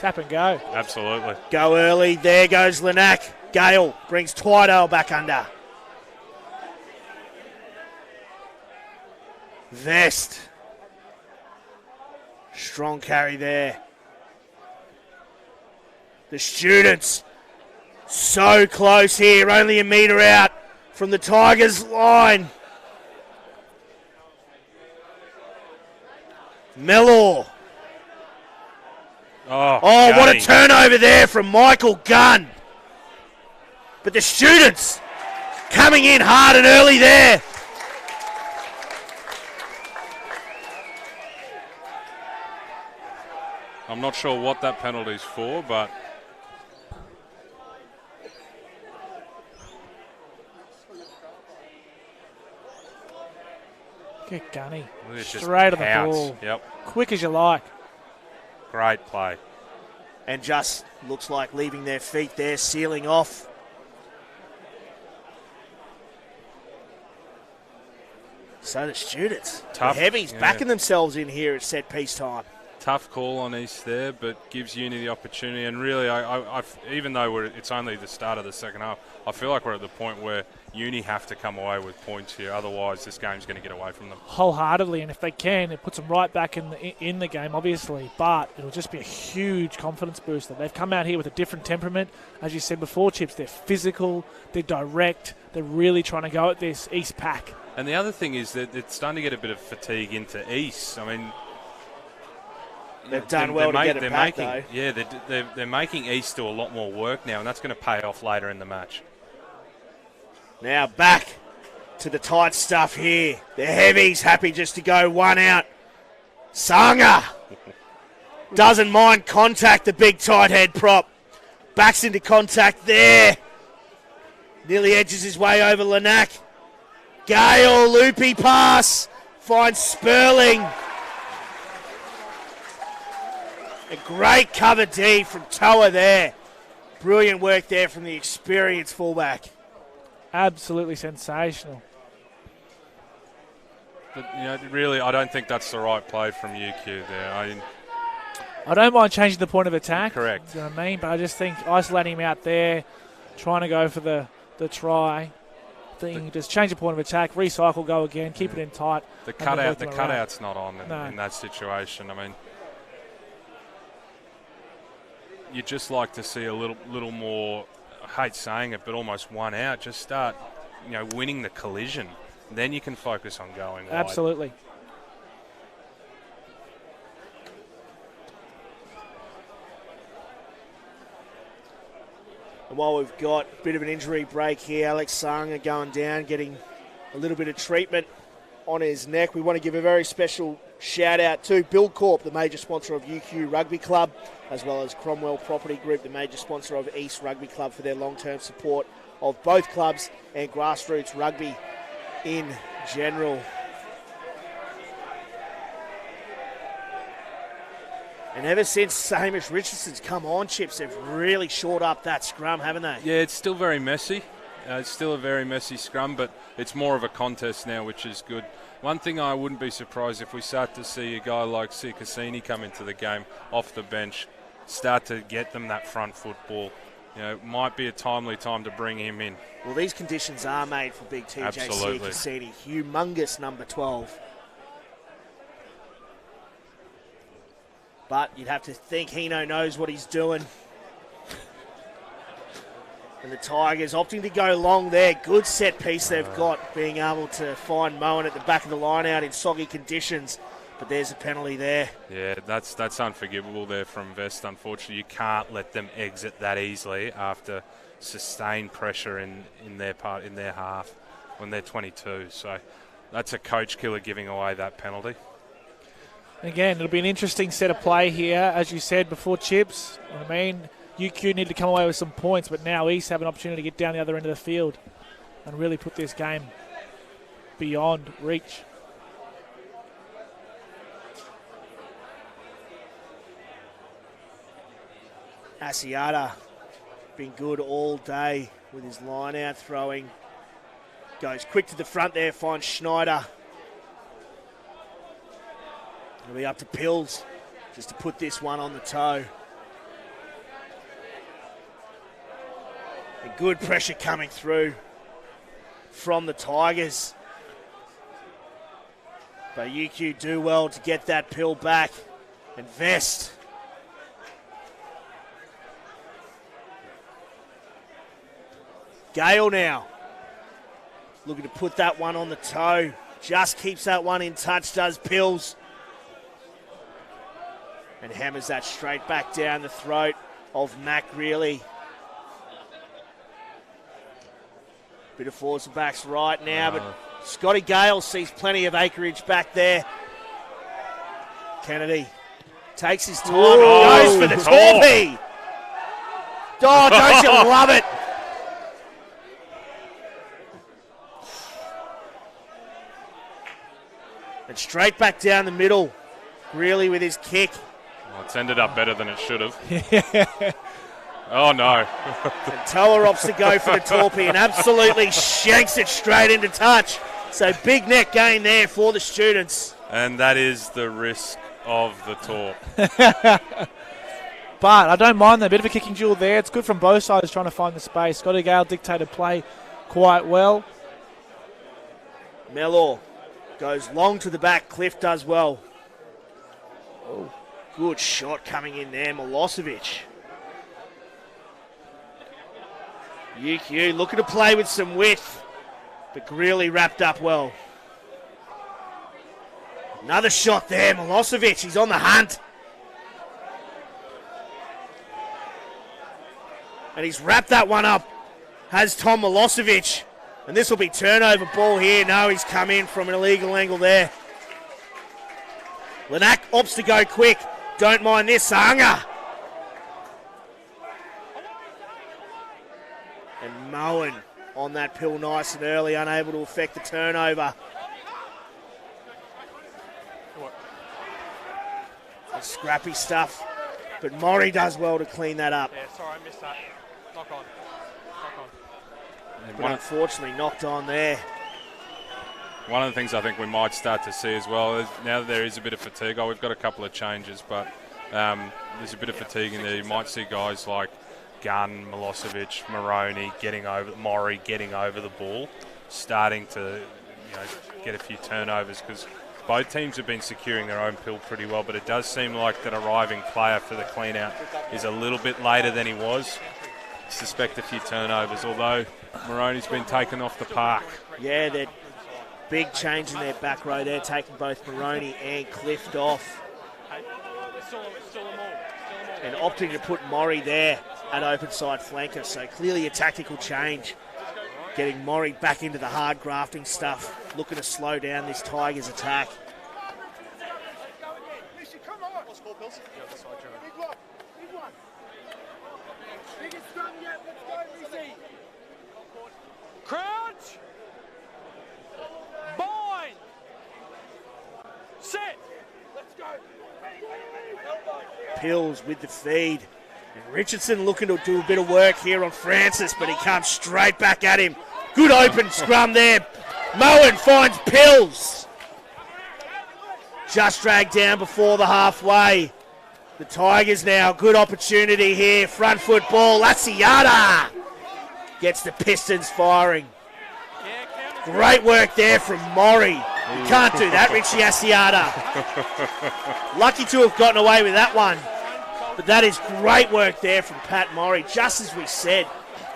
Speaker 3: Tap and go.
Speaker 2: Absolutely.
Speaker 1: Go early. There goes Lanack. Gale brings Twydale back under. Vest. Strong carry there. The students so close here. Only a metre out from the Tigers' line. Mellor.
Speaker 2: Oh,
Speaker 1: what a turnover there from Michael Gunn. But the students coming in hard and early there.
Speaker 2: I'm not sure what that penalty's for, but
Speaker 3: Get Gunny.
Speaker 2: it's just
Speaker 3: Straight on the
Speaker 2: pounce.
Speaker 3: ball.
Speaker 2: Yep.
Speaker 3: Quick as you like.
Speaker 2: Great play.
Speaker 1: And just looks like leaving their feet there, sealing off. So the students,
Speaker 2: Tough,
Speaker 1: the heavies,
Speaker 2: yeah.
Speaker 1: backing themselves in here at set piece time.
Speaker 2: Tough call on East there, but gives Uni the opportunity. And really, even though it's only the start of the second half, I feel like we're at the point where Uni have to come away with points here. Otherwise, this game's going to get away from them.
Speaker 3: Wholeheartedly, and if they can, it puts them right back in the game, obviously. But it'll just be a huge confidence booster. They've come out here with a different temperament. As you said before, Chips, they're physical, they're direct, they're really trying to go at this East pack.
Speaker 2: And the other thing is that it's starting to get a bit of fatigue into East. I mean,
Speaker 1: they've done well to get it back, though.
Speaker 2: Yeah, they're making East do a lot more work now, and that's going to pay off later in the match.
Speaker 1: Now back to the tight stuff here. The heavies happy just to go one out. Sanga doesn't mind contact, the big tight head prop. Backs into contact there. Nearly edges his way over Lanack. Gale, loopy pass. Finds Sperling. A great cover D from Toa there. Brilliant work there from the experienced fullback.
Speaker 3: Absolutely sensational.
Speaker 2: But, really, I don't think that's the right play from UQ there.
Speaker 3: I don't mind changing the point of attack.
Speaker 2: Correct.
Speaker 3: You know what I mean? But I just think isolating him out there, trying to go for the try thing, just change the point of attack, recycle, go again, keep it in tight.
Speaker 2: The cutout's not on in that situation. I mean, you'd just like to see a little more, I hate saying it, but almost one out. Just start, winning the collision. Then you can focus on going wide.
Speaker 3: Absolutely.
Speaker 1: And while we've got a bit of an injury break here, Alex Sanga going down, getting a little bit of treatment on his neck. We want to give a very special shout out to Buildcorp, the major sponsor of UQ Rugby Club, as well as Cromwell Property Group, the major sponsor of East Rugby Club, for their long-term support of both clubs and grassroots rugby in general. And ever since Hamish Richardson's come on, Chips, they've really shored up that scrum, haven't they?
Speaker 2: Yeah, it's still very messy. It's still a very messy scrum, but it's more of a contest now, which is good. One thing I wouldn't be surprised if we start to see a guy like Cassini come into the game off the bench, start to get them that front football. You know, it might be a timely time to bring him in.
Speaker 1: Well, these conditions are made for big TJ Cassini. Humongous number 12. But you'd have to think Hino knows what he's doing. And the Tigers opting to go long there. Good set piece they've got, being able to find Moen at the back of the line out in soggy conditions. But there's a penalty there.
Speaker 2: Yeah, that's unforgivable there from Vest. Unfortunately, you can't let them exit that easily after sustained pressure in their half when they're 22. So that's a coach killer giving away that penalty.
Speaker 3: Again, it'll be an interesting set of play here, as you said before, Chips. I mean, UQ need to come away with some points, but now East have an opportunity to get down the other end of the field and really put this game beyond reach.
Speaker 1: Asiata been good all day with his line out throwing. Goes quick to the front there, finds Schneider. It'll be up to Pills just to put this one on the toe. And good pressure coming through from the Tigers. But UQ do well to get that Pill back. And Vest. Gale now. Looking to put that one on the toe. Just keeps that one in touch, does Pills. And hammers that straight back down the throat of Mac Reilly. Bit of forwards and backs right now, but Scotty Gale sees plenty of acreage back there. Kennedy takes his time and goes for the torpy. Oh, don't you love it? And straight back down the middle, really with his kick.
Speaker 2: Well, it's ended up better than it should have. Oh, no.
Speaker 1: And Toa opts to go for the torpy and absolutely shanks it straight into touch. So big net gain there for the students.
Speaker 2: And that is the risk of the torp.
Speaker 3: But I don't mind that. Bit of a kicking duel there. It's good from both sides trying to find the space. Scotty Gale dictated play quite well.
Speaker 1: Mellor goes long to the back. Cliff does well. Oh, good shot coming in there. Milosevic. UQ looking to play with some width, but Greeley wrapped up well. Another shot there. Milosevic, he's on the hunt. And he's wrapped that one up. Has Tom Milosevic. And this will be turnover ball here. No, he's come in from an illegal angle there. Lanac opts to go quick. Don't mind this. Sanga. And Moen on that Pill nice and early, unable to affect the turnover. That's scrappy stuff. But Maury does well to clean that up.
Speaker 5: Yeah, sorry, I missed that. Knock on.
Speaker 1: But unfortunately knocked on there.
Speaker 2: One of the things I think we might start to see as well is now that there is a bit of fatigue. We've got a couple of changes, but there's a bit of fatigue in there. You might see guys like Gunn, Milosevic, Maroney Maury getting over the ball, starting to get a few turnovers because both teams have been securing their own Pill pretty well, but it does seem like that arriving player for the clean-out is a little bit later than he was. Suspect a few turnovers, although Maroney's been taken off the park.
Speaker 1: Yeah, they're big change in their back row there, taking both Maroney and Clift off. And opting to put Maury there at open side flanker, so clearly a tactical change. Getting Maury back into the hard grafting stuff, looking to slow down this Tigers attack.
Speaker 5: Crouch. Bind. Set. Let's go.
Speaker 1: Pills with the feed. Richardson looking to do a bit of work here on Francis, but he comes straight back at him. Good open scrum there. Moen finds Pills. Just dragged down before the halfway. The Tigers now, good opportunity here. Front foot ball, Asiata gets the Pistons firing. Great work there from Maury. You can't do that, Richie Asiata. Lucky to have gotten away with that one. But that is great work there from Pat Maury. Just as we said,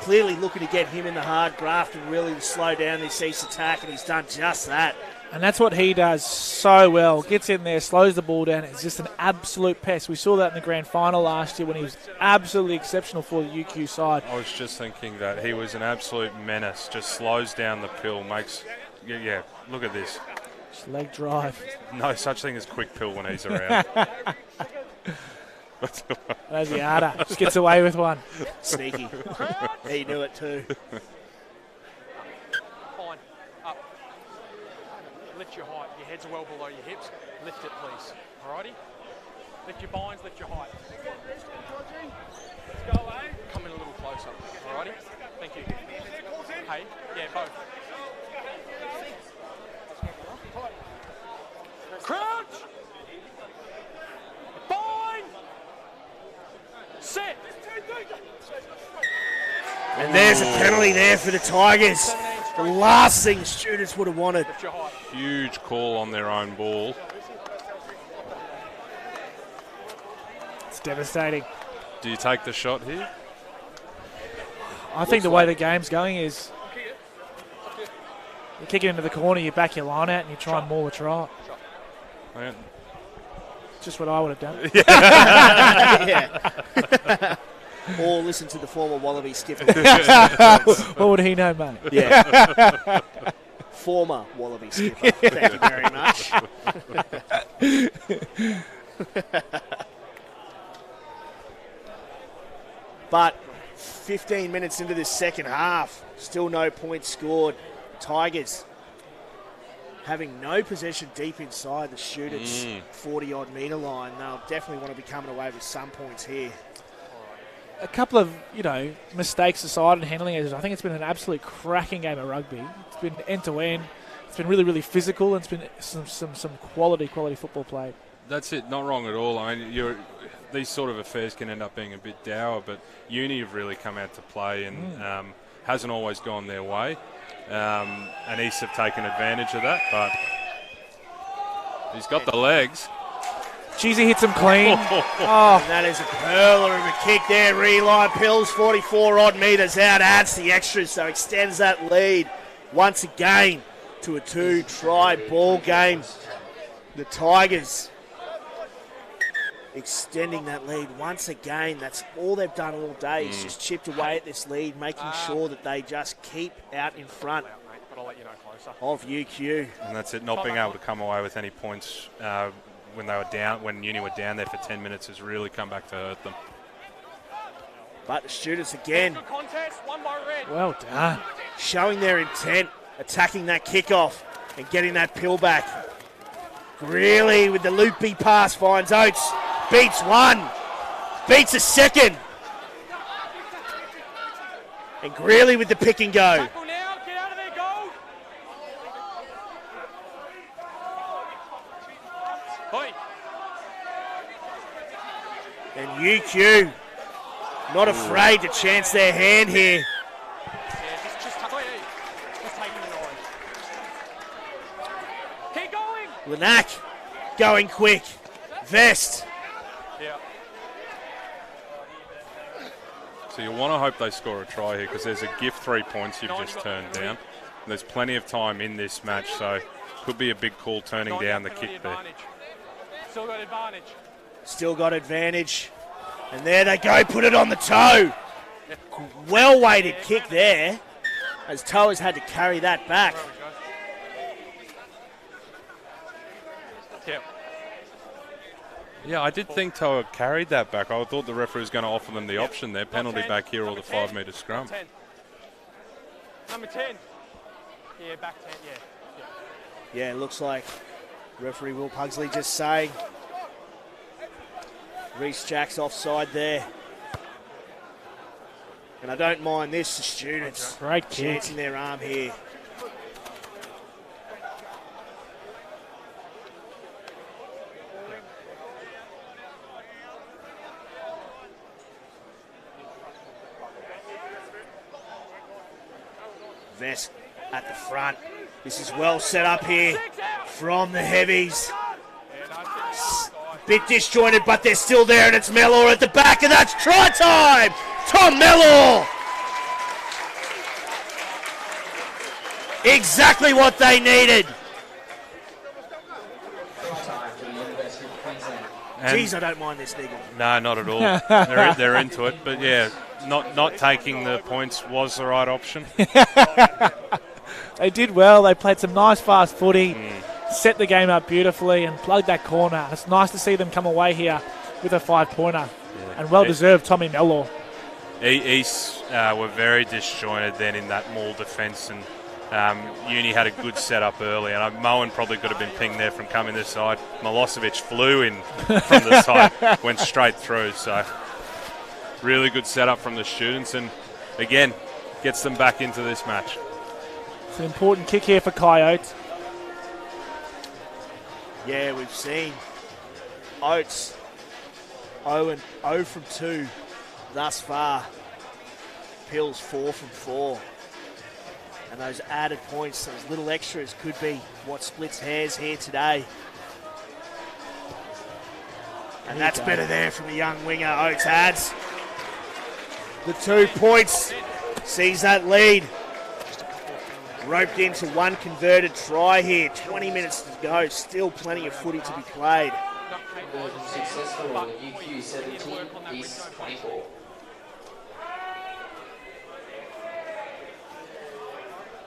Speaker 1: clearly looking to get him in the hard graft and really slow down this East attack, and he's done just that.
Speaker 3: And that's what he does so well. Gets in there, slows the ball down. It's just an absolute pest. We saw that in the grand final last year when he was absolutely exceptional for the UQ side.
Speaker 2: I was just thinking that he was an absolute menace. Just slows down the pill, makes... Yeah, look at this.
Speaker 3: Just leg drive.
Speaker 2: No such thing as quick pill when he's around.
Speaker 3: There's Yada. Just gets away with one.
Speaker 1: Sneaky. He knew it too.
Speaker 5: Fine. Up. Lift your height. Your head's well below your hips. Lift it, please. Alrighty? Lift your binds, lift your height. Let's go away. Come in a little closer. Alrighty? Thank you. Hey, yeah, both. Crouch! Bind! Set!
Speaker 1: And there's a penalty there for the Tigers. The last thing students would have wanted.
Speaker 2: Huge call on their own ball.
Speaker 3: It's devastating.
Speaker 2: Do you take the shot here?
Speaker 3: I think the way the game's going is you kick it into the corner, you back your line out, and you try and maul the try.
Speaker 2: Yeah.
Speaker 3: Just what I would have done.
Speaker 1: Yeah. Or listen to the former Wallaby skipper.
Speaker 3: What would he know, mate?
Speaker 1: Yeah. Former Wallaby skipper. Thank you very much. But 15 minutes into this second half, still no points scored. Tigers having no possession deep inside the Shooters' 40-odd metre line. They'll definitely want to be coming away with some points here.
Speaker 3: A couple of, mistakes aside and handling it, I think it's been an absolute cracking game of rugby. It's been end-to-end. It's been really, really physical, and it's been some quality football played.
Speaker 2: That's it. Not wrong at all. I mean, these sort of affairs can end up being a bit dour, but Uni have really come out to play and hasn't always gone their way. And East have taken advantage of that, but he's got the legs.
Speaker 3: Jeez, he hits him clean.
Speaker 1: Oh. And that is a hurler of a kick there. Reline Pills 44-odd metres out, adds the extras, so extends that lead once again to a 2-try ball game. The Tigers extending that lead once again. That's all they've done all day is just chipped away at this lead, making sure that they just keep out in front of UQ.
Speaker 2: And that's it, not being able to come away with any points when they were down, when Uni were down there for 10 minutes has really come back to hurt them.
Speaker 1: But the Students again,
Speaker 3: well done,
Speaker 1: showing their intent, attacking that kickoff and getting that pill back. Greeley with the loopy pass finds Oates, beats one, beats a second. And Greeley with the pick and go. And UQ not afraid to chance their hand here.
Speaker 5: Keep going.
Speaker 1: Lanack going quick. Vest.
Speaker 2: So you want to hope they score a try here because there's a gift 3 points you've just turned down. There's plenty of time in this match, so could be a big call turning down the kick there.
Speaker 5: Still got advantage.
Speaker 1: Still got advantage. And there they go, put it on the toe. Well-weighted kick there, as Toas had to carry that back.
Speaker 2: Yeah, I did think Toa carried that back. I thought the referee was going to offer them the option there, penalty back here or the 5-metre scrum.
Speaker 5: 10. Number 10. Yeah, back 10,
Speaker 1: Yeah, it looks like referee Will Pugsley just saying Reece Jack's offside there. And I don't mind this, the students.
Speaker 3: Great kick.
Speaker 1: Chancing their arm here. Vest at the front. This is well set up here from the heavies. Bit disjointed, but they're still there, and it's Mellor at the back, and that's try time! Tom Mellor! Exactly what they needed. Jeez, I don't mind this niggle.
Speaker 2: No, not at all. they're into it, but yeah, not taking the points was the right option.
Speaker 3: They did well. They played some nice fast footy, set the game up beautifully, and plugged that corner. It's nice to see them come away here with a 5-pointer, and well-deserved Tommy Mellor.
Speaker 2: East were very disjointed then in that maul defence, and Uni had a good setup early, and Moen probably could have been pinged there from coming this side. Milosevic flew in from the side, went straight through. So really good setup from the students, and again, gets them back into this match.
Speaker 3: It's an important kick here for Coyotes.
Speaker 1: Yeah, we've seen Oates 0 from 2 thus far. Pills 4 from 4. And those added points, those little extras, could be what splits hairs here today. And that's better there from the young winger. Oates adds the 2 points, sees that lead. Roped into one converted try here. 20 minutes to go. Still plenty of footy to be played.
Speaker 6: Successful. UQ 17, East 24.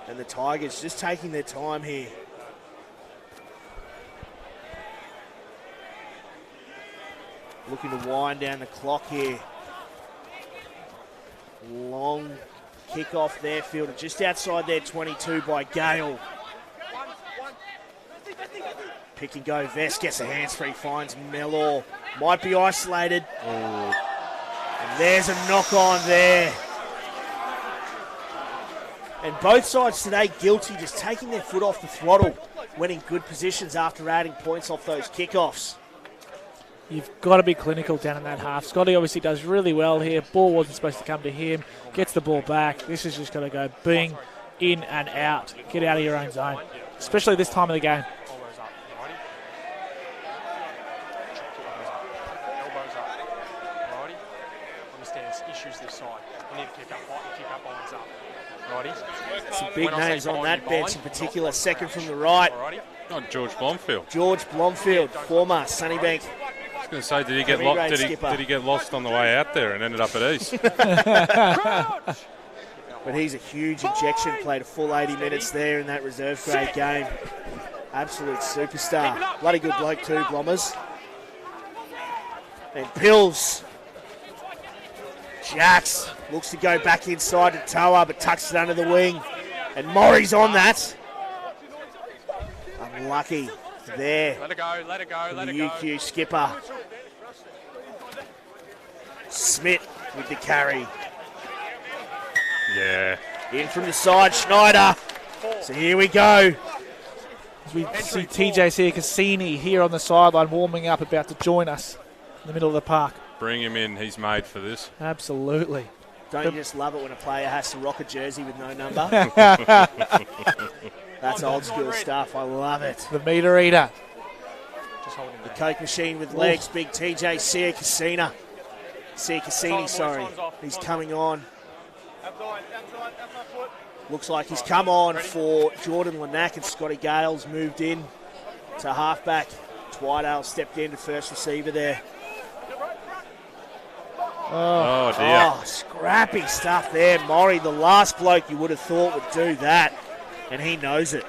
Speaker 1: And the Tigers just taking their time here. Looking to wind down the clock here. Long kick off their fielder, just outside their 22 by Gale. Pick and go, Vest gets a hands free, finds Mellor. Might be isolated. And there's a knock on there. And both sides today guilty, just taking their foot off the throttle when in good positions after adding points off those kickoffs.
Speaker 3: You've got to be clinical down in that half. Scotty obviously does really well here. Ball wasn't supposed to come to him. Gets the ball back. This is just going to go bing, in and out. Get out of your own zone, especially this time of the game.
Speaker 5: Elbows up. Righty. Understands issues this side. We need to keep up lines up. Righty.
Speaker 1: Some big names on that bench in particular. Second from the right.
Speaker 2: Not George Blomfield.
Speaker 1: George Blomfield, former Sunnybank.
Speaker 2: I was going to say, did he get lost on the way out there and ended up at East?
Speaker 1: But he's a huge injection, played a full 80 minutes there in that reserve grade game. Absolute superstar. Bloody good bloke too, Blommers. And Pills. Jacks looks to go back inside to Toa, but tucks it under the wing. And Murray's on that. Unlucky there.
Speaker 5: Let it go, let it go, let it go.
Speaker 1: UQ skipper. Smith with the carry.
Speaker 2: Yeah.
Speaker 1: In from the side, Schneider. So here we go.
Speaker 3: As we see TJ Cassini here on the sideline warming up, about to join us in the middle of the park.
Speaker 2: Bring him in. He's made for this.
Speaker 3: Absolutely.
Speaker 1: Don't you just love it when a player has to rock a jersey with no number? That's old school stuff. I love it.
Speaker 3: The meter eater.
Speaker 1: The Coke machine with legs. Big TJ Cassini, sorry. He's coming on. Looks like he's come on for Jordan Lanack, and Scotty Gale's moved in to halfback. Twydale stepped in to first receiver there.
Speaker 2: Oh dear.
Speaker 1: Oh, scrappy stuff there. Murray, the last bloke you would have thought would do that, and he knows it.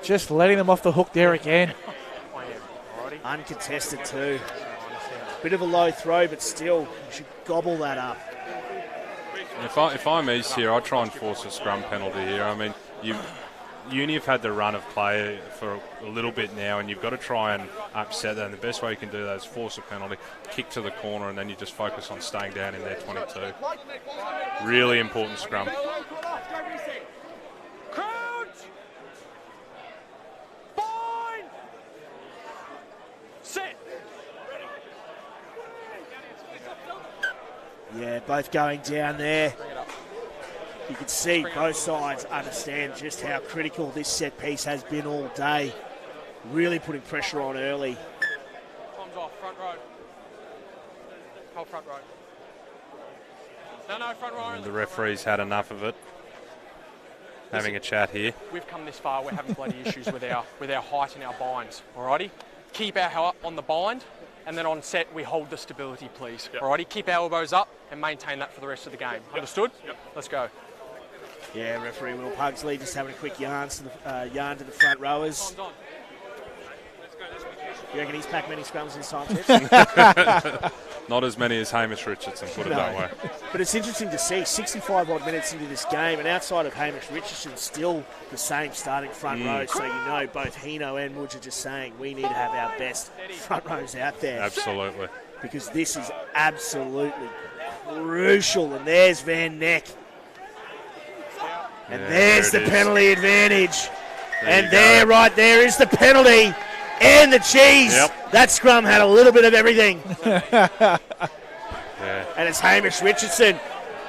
Speaker 3: Just letting them off the hook there again.
Speaker 1: Uncontested too. Bit of a low throw, but still, you should gobble that up.
Speaker 2: If I'm East here, I'd try and force a scrum penalty here. I mean, Uni have had the run of play for a little bit now, and you've got to try and upset that. And the best way you can do that is force a penalty, kick to the corner, and then you just focus on staying down in their 22. Really important scrum.
Speaker 5: Crouch! Bind! Sit!
Speaker 1: Yeah, both going down there. You can see both sides understand just how critical this set piece has been all day. Really putting pressure on early.
Speaker 5: Time's off, front row. Whole front row. No, front row.
Speaker 2: And the referee's had enough of it. Having a chat here.
Speaker 5: We've come this far, we're having bloody issues with our height and our binds, alrighty? Keep our height on the bind, and then on set, we hold the stability, please. Yep. Alrighty, keep our elbows up and maintain that for the rest of the game. Yep. Understood? Yep. Let's go.
Speaker 1: Yeah, referee Will Pugsley just having a quick yarn to the front rowers. You reckon he's packed many scrums this time, Tiff?
Speaker 2: Not as many as Hamish Richardson, put it that way.
Speaker 1: But it's interesting to see 65 odd minutes into this game, and outside of Hamish Richardson, still the same starting front row. So you know both Hino and Woods are just saying we need to have our best front rows out there.
Speaker 2: Absolutely.
Speaker 1: Because this is absolutely crucial. And there's Van Neck. And there's the penalty advantage. And there, right there, is the penalty. And the cheese. Yep. That scrum had a little bit of everything.
Speaker 2: Yeah.
Speaker 1: And it's Hamish Richardson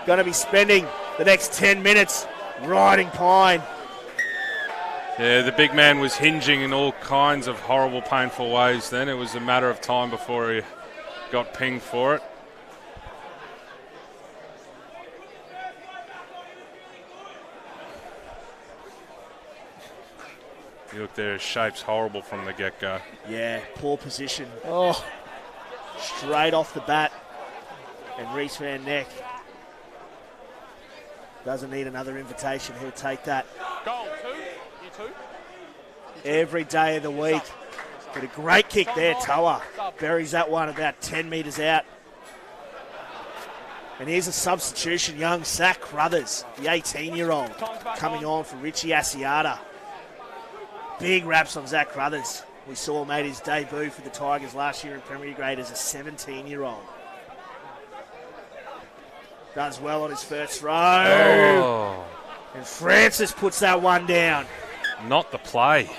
Speaker 1: going to be spending the next 10 minutes riding Pine.
Speaker 2: Yeah, the big man was hinging in all kinds of horrible, painful ways then. It was a matter of time before he got pinged for it. You look there, his shape's horrible from the get-go.
Speaker 1: Yeah, poor position. Oh, straight off the bat. And Reece Van Neck doesn't need another invitation. He'll take that.
Speaker 5: Goal, you two.
Speaker 1: Every day of the week. But a great kick there, Toa. Buries that one about 10 metres out. And here's a substitution, young Zach Crothers, the 18-year-old, coming on for Richie Asiata. Big raps on Zach Crothers. We saw him made his debut for the Tigers last year in Premier Grade as a 17-year-old. Does well on his first throw.
Speaker 2: Oh.
Speaker 1: And Francis puts that one down.
Speaker 2: Not the play.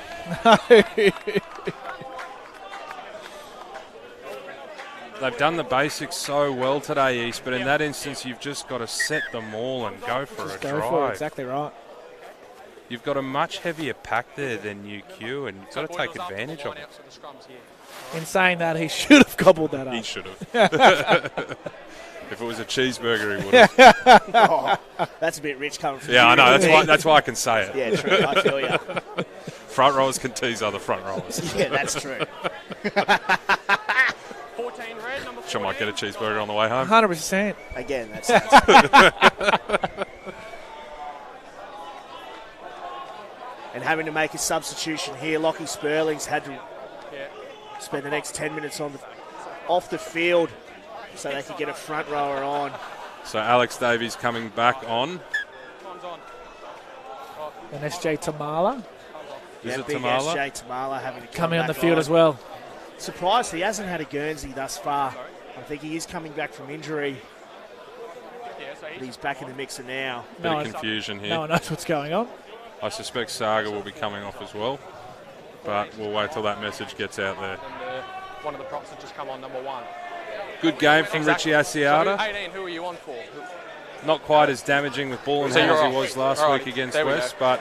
Speaker 2: They've done the basics so well today, East, but in that instance, you've just got to set them all and go for a drive.
Speaker 3: For it, exactly right.
Speaker 2: You've got a much heavier pack there than UQ, and you've got to take advantage of it.
Speaker 3: In saying that, he should have gobbled that up.
Speaker 2: He should have. If it was a cheeseburger, he would have.
Speaker 1: Oh, that's a bit rich coming from you.
Speaker 2: Yeah, I know. That's why I can say it.
Speaker 1: Yeah, true. I feel you.
Speaker 2: Front rowers can tease other front rowers.
Speaker 1: Yeah, that's true.
Speaker 5: 14 red, number 14.
Speaker 2: Sure might get a cheeseburger on the way home.
Speaker 3: 100%.
Speaker 1: Again, that's And having to make a substitution here, Lockie Sperling's had to spend the next 10 minutes off the field so they could get a front rower on.
Speaker 2: So Alex Davies coming back on.
Speaker 3: And SJ Tamala.
Speaker 2: Is it
Speaker 1: big
Speaker 2: Tamala?
Speaker 1: SJ Tamala having to
Speaker 3: coming on the
Speaker 1: back
Speaker 3: field as well.
Speaker 1: Surprised he hasn't had a Guernsey thus far. I think he is coming back from injury. But he's back in the mixer now.
Speaker 2: Bit of confusion here.
Speaker 3: No one knows what's going on.
Speaker 2: I suspect Saga will be coming off as well, but we'll wait till that message gets out there.
Speaker 5: And one of the props has just come on, number 1.
Speaker 2: Good game from Richie Asiata.
Speaker 5: So 18, who are you on for?
Speaker 2: Not quite as damaging with ball in hand as he was last week against West, but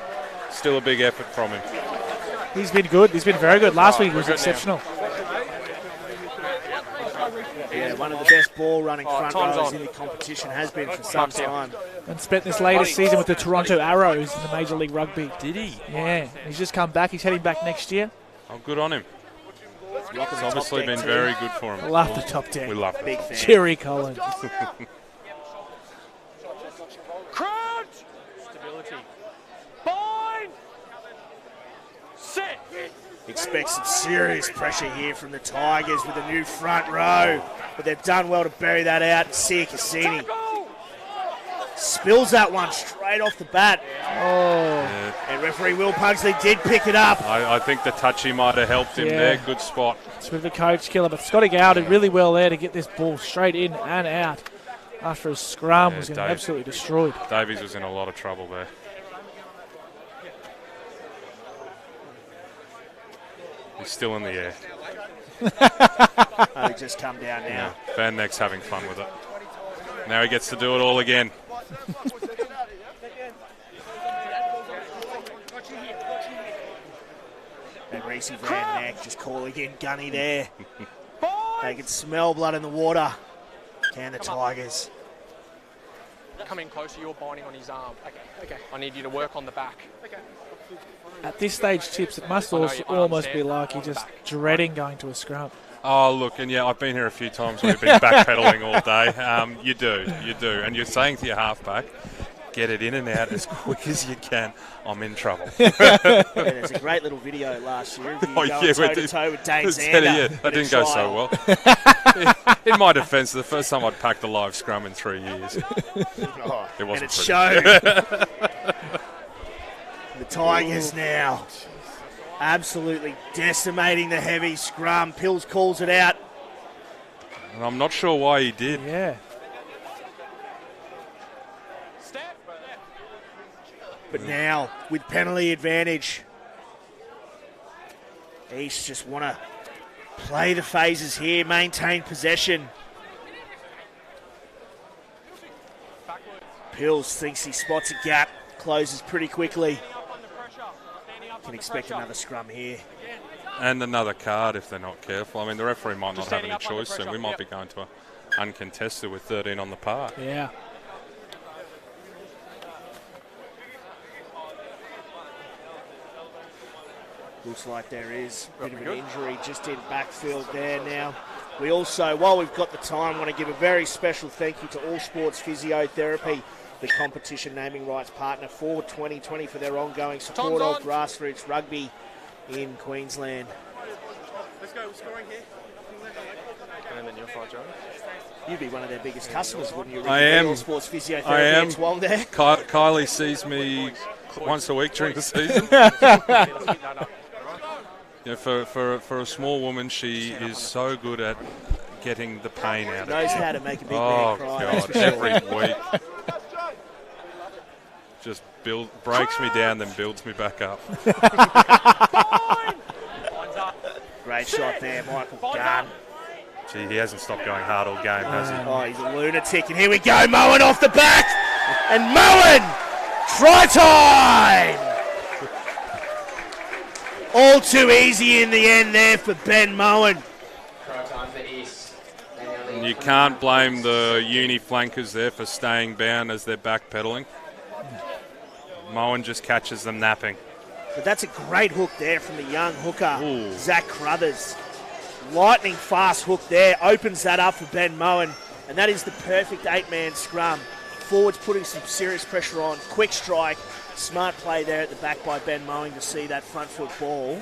Speaker 2: still a big effort from him.
Speaker 3: He's been good. He's been very good. Last week was exceptional.
Speaker 1: Yeah, one of the best ball-running front rowers in the competition has been for some time.
Speaker 3: And spent this latest season with the Toronto Arrows in the Major League Rugby.
Speaker 2: Did he?
Speaker 3: Yeah, he's just come back. He's heading back next year.
Speaker 2: Oh, good on him. It's obviously been very good for him.
Speaker 3: Love the top deck.
Speaker 2: We love it.
Speaker 1: Big fan.
Speaker 3: Jerry Collins.
Speaker 5: Crouch! Stability. Bind! Sit!
Speaker 1: Expect some serious pressure here from the Tigers with a new front row. But they've done well to bury that out. Sia Cassini Spills that one straight off the bat.
Speaker 3: Oh.
Speaker 1: And referee Will Pugsley did pick it up.
Speaker 2: I think the touchy might have helped him there. Good spot.
Speaker 3: It's with the coach killer, but Scotty Gow did really well there to get this ball straight in and out after his scrum was getting absolutely destroyed.
Speaker 2: Davies was in a lot of trouble there. He's still in the air.
Speaker 1: Oh, he just come down now.
Speaker 2: Yeah, Van Neck's having fun with it. Now he gets to do it all again.
Speaker 1: And Reece Van Neck just calling in Gunny there. They can smell blood in the water. Can the Tigers?
Speaker 5: Come in closer, you're binding on his arm. Okay. I need you to work on the back.
Speaker 3: At this stage, Chips, it must also almost be like you're just dreading going to a scrum.
Speaker 2: Oh, look, and yeah, I've been here a few times where we've been backpedaling all day. You do. And you're saying to your halfback, get it in and out as quick as you can. I'm in trouble.
Speaker 1: There's a great little video last year of you going toe-to-toe with Dane Zander.
Speaker 2: That didn't go so well. In my defence, the first time I'd packed a live scrum in 3 years. It wasn't
Speaker 1: and it
Speaker 2: pretty.
Speaker 1: showed. The Tigers now absolutely decimating the heavy scrum. Pills calls it out.
Speaker 2: And I'm not sure why he did.
Speaker 3: Yeah.
Speaker 1: But now, with penalty advantage, East just want to play the phases here, maintain possession. Pills thinks he spots a gap, closes pretty quickly. Can expect another scrum here.
Speaker 2: And another card if they're not careful. I mean, the referee might not have any choice soon. We might be going to an uncontested with 13 on the park.
Speaker 3: Yeah.
Speaker 1: Looks like there is a bit of an injury just in backfield there now. We also, while we've got the time, want to give a very special thank you to All Sports Physiotherapy, the competition naming rights partner for 2020 for their ongoing support of grassroots rugby in Queensland.
Speaker 5: Let's go, scoring here. And then you're fine, Joe.
Speaker 1: You'd be one of their biggest customers, wouldn't you?
Speaker 2: I am.
Speaker 1: All Sports Physiotherapy
Speaker 2: I am.
Speaker 1: in Twong there.
Speaker 2: Kylie sees me once a week during the season. Yeah, for a small woman, she is so good at getting the pain out of it.
Speaker 1: Knows how to make a big man cry.
Speaker 2: Oh,
Speaker 1: That's
Speaker 2: God,
Speaker 1: for sure.
Speaker 2: every week. Just breaks me down, then builds me back up.
Speaker 1: Great shot there, Michael Gunn.
Speaker 2: Gee, he hasn't stopped going hard all game, has he?
Speaker 1: Oh, he's a lunatic. And here we go, Moen off the back. And Moen, try time. All too easy in the end there for Ben Moen.
Speaker 6: Try time for East.
Speaker 2: And you can't blame the uni flankers there for staying bound as they're backpedaling. Moen just catches them napping.
Speaker 1: But that's a great hook there from the young hooker,
Speaker 2: Ooh.
Speaker 1: Zach Crothers. Lightning fast hook there, opens that up for Ben Moen. And that is the perfect 8-man scrum. Forwards putting some serious pressure on. Quick strike. Smart play there at the back by Ben Moen to see that front foot ball.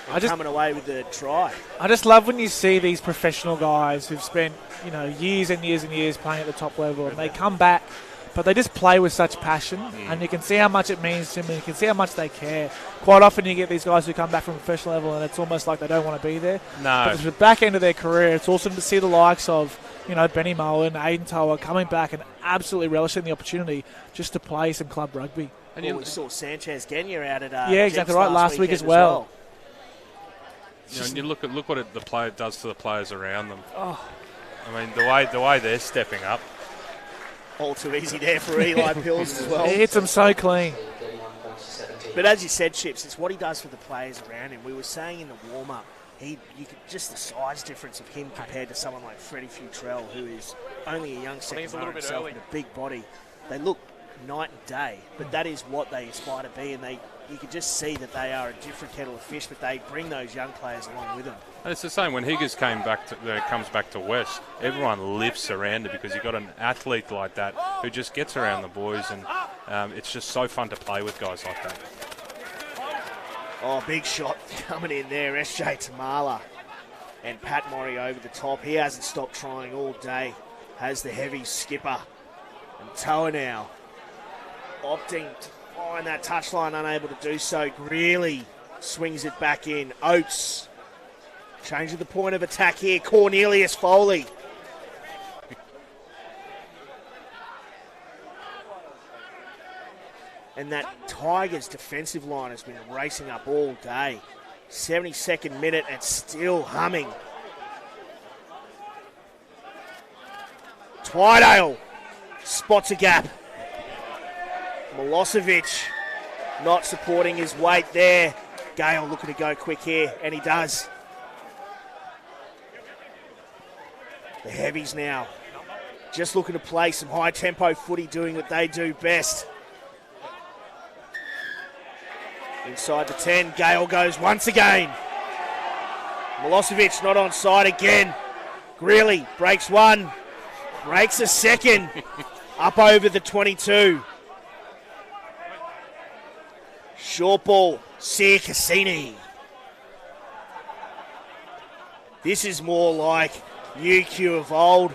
Speaker 1: Coming away with the try.
Speaker 3: I just love when you see these professional guys who've spent, years and years and years playing at the top level, and they come back, but they just play with such passion, and you can see how much it means to them, and you can see how much they care. Quite often you get these guys who come back from professional level, and it's almost like they don't want to be there.
Speaker 2: No.
Speaker 3: But at the back end of their career, it's awesome to see the likes of, Benny Moen, Aiden Toa coming back and absolutely relishing the opportunity just to play some club rugby.
Speaker 1: And we saw Sanchez Genya out at
Speaker 3: yeah, exactly right, last week as well.
Speaker 2: And you look what the player does to the players around them.
Speaker 3: Oh.
Speaker 2: I mean, the way they're stepping up.
Speaker 1: All too easy there for Eli Pills as well.
Speaker 3: He hits them so clean.
Speaker 1: But as you said, Chips, it's what he does for the players around him. We were saying in the warm-up, you could just the size difference of him compared to someone like Freddie Futrell, who is only a young second rower himself with a big body. They look night and day, but that is what they aspire to be, and you can just see that they are a different kettle of fish, but they bring those young players along with them.
Speaker 2: And it's the same when Higgins comes back to West. Everyone lifts around it because you've got an athlete like that who just gets around the boys, and it's just so fun to play with guys like that.
Speaker 1: Oh, big shot coming in there, SJ Tamala. And Pat Morey over the top. He hasn't stopped trying all day. Has the heavy skipper. And Toa now opting to find that touchline, unable to do so. Greeley swings it back in. Oates changing the point of attack here. Cornelius Foley. And that Tigers defensive line has been racing up all day. 72nd minute and still humming. Twydale spots a gap. Milosevic not supporting his weight there. Gale looking to go quick here, and he does. The heavies now just looking to play some high-tempo footy, doing what they do best. Inside the 10, Gale goes once again. Milosevic not on side again. Greeley breaks one, breaks a second, up over the 22. Short ball, Sia Cassini. This is more like UQ of old,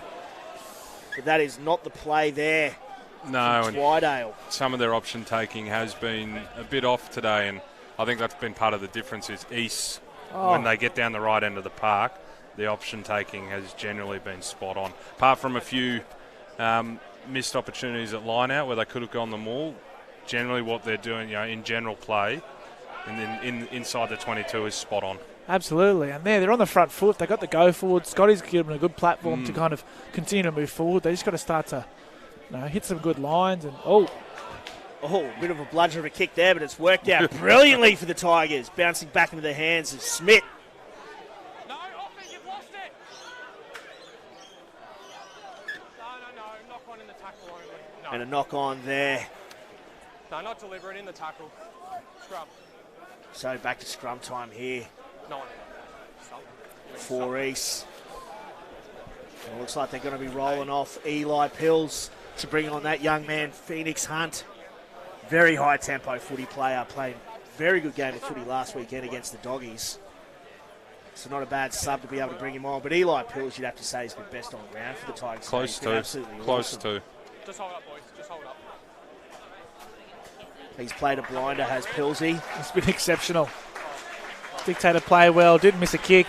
Speaker 1: but that is not the play there.
Speaker 2: No, and
Speaker 1: Twydale.
Speaker 2: some of their option taking has been a bit off today, and I think that's been part of the difference is East, when they get down the right end of the park, the option taking has generally been spot on. Apart from a few missed opportunities at line out where they could have gone the maul, generally what they're doing, in general play, and then inside the 22 is spot on.
Speaker 3: Absolutely, and they're on the front foot. They got the go forward. Scotty's given them a good platform to kind of continue to move forward. They just got to start to hit some good lines. And
Speaker 1: a bit of a bludger of a kick there, but it's worked out brilliantly for the Tigers. Bouncing back into the hands of Smith.
Speaker 5: No, off it, you've lost it. No, knock on in the tackle only. No.
Speaker 1: And a knock on there.
Speaker 5: No, not deliberate in the tackle. Scrum.
Speaker 1: So back to scrum time here.
Speaker 5: 9.
Speaker 1: For East. It looks like they're going to be rolling off Eli Pills to bring on that young man, Phoenix Hunt. Very high tempo footy player, playing very good game of footy last weekend against the Doggies. So not a bad sub to be able to bring him on. But Eli Pills, you'd have to say, is the best on ground for the Tigers.
Speaker 2: Close to.
Speaker 1: Awesome.
Speaker 5: Just hold up, boys. Just hold up.
Speaker 1: He's played a blinder, has Pilsy.
Speaker 3: it's been exceptional. Dictator play well, didn't miss a kick.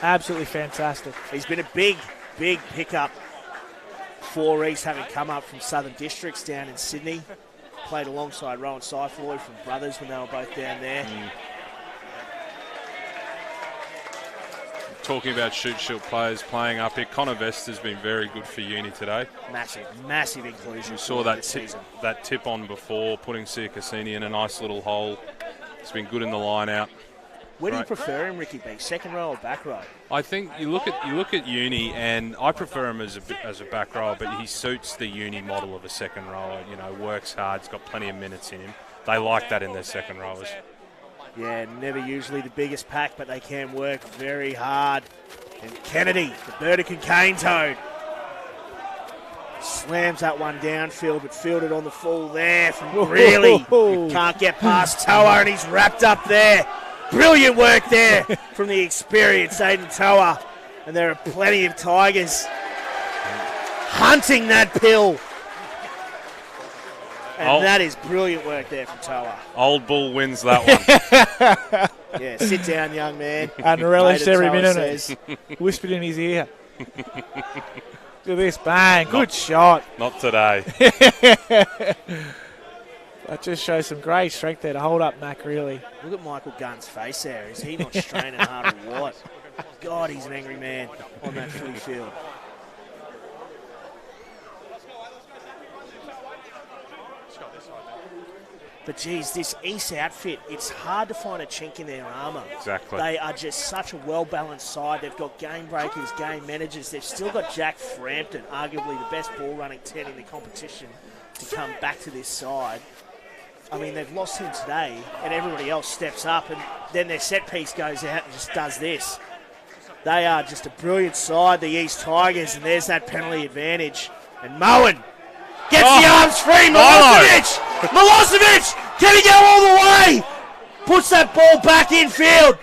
Speaker 3: Absolutely fantastic.
Speaker 1: He's been a big pickup for East, having come up from Southern Districts down in Sydney. Played alongside Rowan Seifeloy from Brothers when they were both down there.
Speaker 2: Talking about shoot players playing up here, Connor Vesta's been very good for Uni today.
Speaker 1: Massive inclusion.
Speaker 2: We saw that tip on before, putting Sia Cassini in a nice little hole. It's been good in the line out.
Speaker 1: Where do you prefer him, Ricky B? Second row or back row?
Speaker 2: I think you look at Uni, and I prefer him as a back row, but he suits the Uni model of a second rower. Works hard, he's got plenty of minutes in him. They like that in their second rowers.
Speaker 1: Yeah, never usually the biggest pack, but they can work very hard. And Kennedy, the Burdekin cane toad, slams that one downfield, but fielded on the full there from Greeley. Can't get past Toa, and he's wrapped up there. Brilliant work there from the experienced Aiden Toa. And there are plenty of Tigers hunting that pill. And that is brilliant work there from Toa.
Speaker 2: Old Bull wins that one.
Speaker 1: Yeah, sit down, young man.
Speaker 3: And relished every minute.
Speaker 1: Says.
Speaker 3: Whispered in his ear. Look at this, bang, good shot.
Speaker 2: Not today.
Speaker 3: That just shows some great strength there to hold up Mac, really.
Speaker 1: Look at Michael Gunn's face there. Is he not straining hard or what? God, he's an angry man on that footy field. But geez, this East outfit, it's hard to find a chink in their armour.
Speaker 2: Exactly.
Speaker 1: They are just such a well-balanced side. They've got game breakers, game managers. They've still got Jack Frampton, arguably the best ball-running 10 in the competition, to come back to this side. I mean, they've lost him today, and everybody else steps up, and then their set piece goes out and just does this. They are just a brilliant side, the East Tigers, and there's that penalty advantage. And Moen gets the arms free. Milosevic! Can he go all the way? Puts that ball back infield.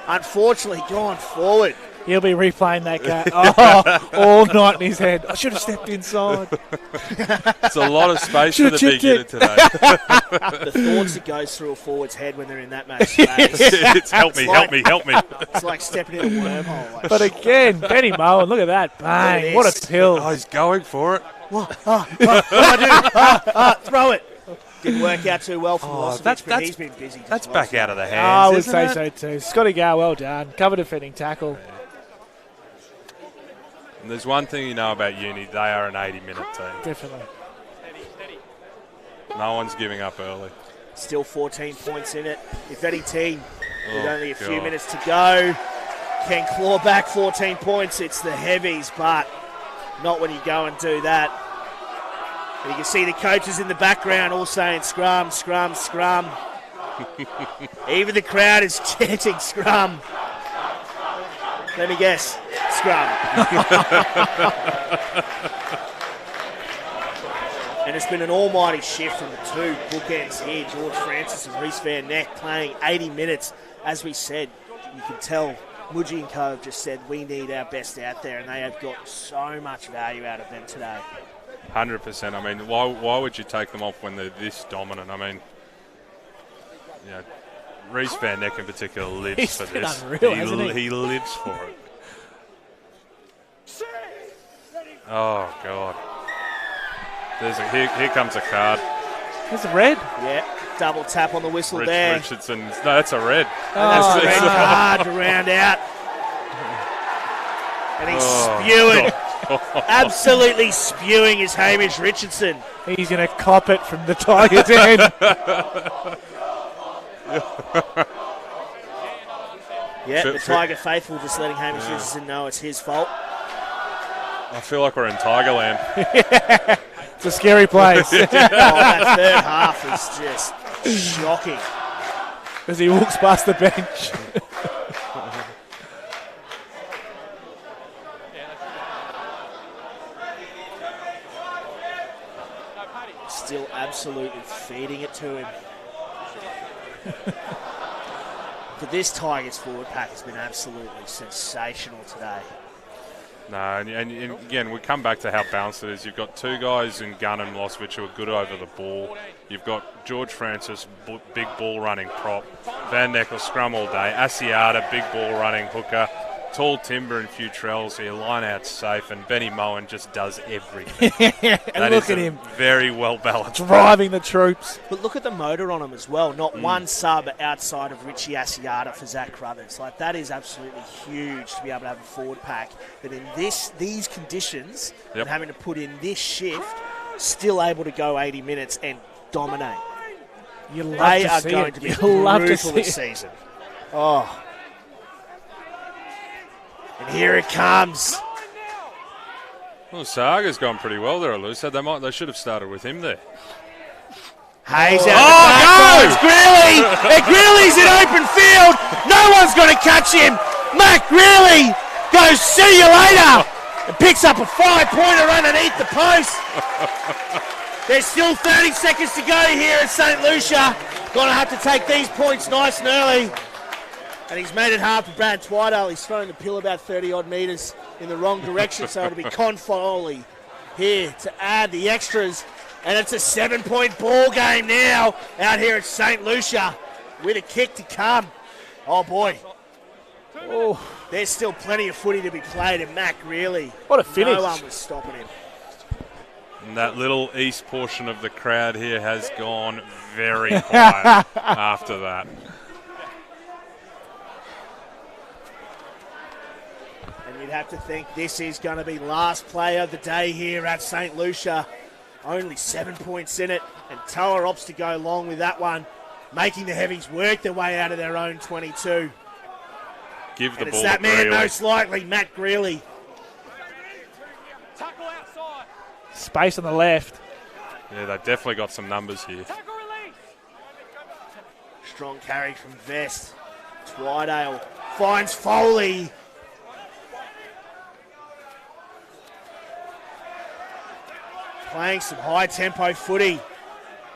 Speaker 1: Unfortunately, gone forward.
Speaker 3: He'll be replaying that game all night in his head. I should have stepped inside.
Speaker 2: It's a lot of space for the big hitter today.
Speaker 1: The thoughts that goes through a forward's head when they're in that match space.
Speaker 2: It's help me.
Speaker 1: It's like stepping in a wormhole. Like,
Speaker 3: But again, Benny Moen, look at that. Bang. What a pill.
Speaker 2: Oh, he's going for it.
Speaker 1: what do I do? Throw it. Didn't work out too well for Milosevic, but he's been busy.
Speaker 2: That's back out of the hands,
Speaker 3: I would
Speaker 2: isn't
Speaker 3: say
Speaker 2: it?
Speaker 3: so too. Scotty Gow, well done. Cover defending tackle.
Speaker 2: And there's one thing you know about uni, they are an 80-minute team.
Speaker 3: Definitely.
Speaker 2: No one's giving up early.
Speaker 1: Still 14 points in it. If any team with only a few
Speaker 2: God.
Speaker 1: minutes to go can claw back 14 points, it's the heavies, but not when you go and do that. And you can see the coaches in the background all saying scrum, scrum, scrum. Even the crowd is chanting scrum. Let me guess, scrum. And it's been an almighty shift from the two bookends here. George Francis and Reece Van Neck playing 80 minutes. As we said, you can tell Mudgy and Co have just said we need our best out there, and they have got so much value out of them today.
Speaker 2: 100%. I mean, why would you take them off when they're this dominant? I mean, Reece Van Neck in particular lives
Speaker 3: He's
Speaker 2: for
Speaker 3: been
Speaker 2: this.
Speaker 3: unreal, hasn't he?
Speaker 2: He lives for it. Oh, God. Here comes a card.
Speaker 3: There's a red.
Speaker 1: Yeah, double tap on the whistle there.
Speaker 2: Richardson. No, that's a red.
Speaker 1: That's the red card to round out. And he's spewing. Absolutely spewing is Hamish Richardson.
Speaker 3: He's going to cop it from the Tigers' end.
Speaker 1: Yeah, the Tiger faithful just letting Hamish Richardson know it's his fault.
Speaker 2: I feel like we're in Tigerland.
Speaker 3: It's a scary place.
Speaker 1: That third half is just shocking.
Speaker 3: As he walks past the bench.
Speaker 1: Still absolutely feeding it to him. But this Tigers forward pack has been absolutely sensational today.
Speaker 2: No, and again, we come back to how balanced it is. You've got two guys in Gunn and Milosevic who are good over the ball. You've got George Francis, big ball running prop. Van Neck will scrum all day. Asiata, big ball running hooker. Tall timber and few trells here. Line out safe, and Benny Moen just does everything.
Speaker 3: And look at him.
Speaker 2: Very well balanced.
Speaker 3: Driving the troops.
Speaker 1: But look at the motor on him as well. Not one sub outside of Richie Asiata for Zach Crothers. Like, that is absolutely huge to be able to have a forward pack. But in these conditions, and having to put in this shift, still able to go 80 minutes and dominate. They are going to be brutal this season. Oh. And here it comes.
Speaker 2: Well, Saga's gone pretty well there, Lou. So they should have started with him there.
Speaker 1: Hayes out. It's Greeley. And Greeley's in open field. No one's going to catch him. Matt Greeley goes, see you later. And picks up a 5-pointer underneath the post. There's still 30 seconds to go here at St. Lucia. Going to have to take these points nice and early. And he's made it hard for Brad Twidale. He's thrown the pill about 30-odd metres in the wrong direction, so it'll be Con Foley here to add the extras. And it's a 7-point ball game now out here at St. Lucia with a kick to come. Oh, boy. Oh, there's still plenty of footy to be played, and Mac really.
Speaker 3: What a finish.
Speaker 1: No one was stopping him.
Speaker 2: And that little east portion of the crowd here has gone very quiet after that.
Speaker 1: You'd have to think this is going to be last play of the day here at St. Lucia. Only 7 points in it, and Toa opts to go long with that one, making the Heavies work their way out of their own 22.
Speaker 2: Give the
Speaker 1: and
Speaker 2: ball
Speaker 1: it's that
Speaker 2: to
Speaker 1: man,
Speaker 2: Greeley.
Speaker 1: most likely, Matt Greeley.
Speaker 5: Tackle outside.
Speaker 3: Space on the left.
Speaker 2: Yeah, they've definitely got some numbers here.
Speaker 5: Tackle release.
Speaker 1: Strong carry from Vest. Twidale finds Foley. Playing some high-tempo footy.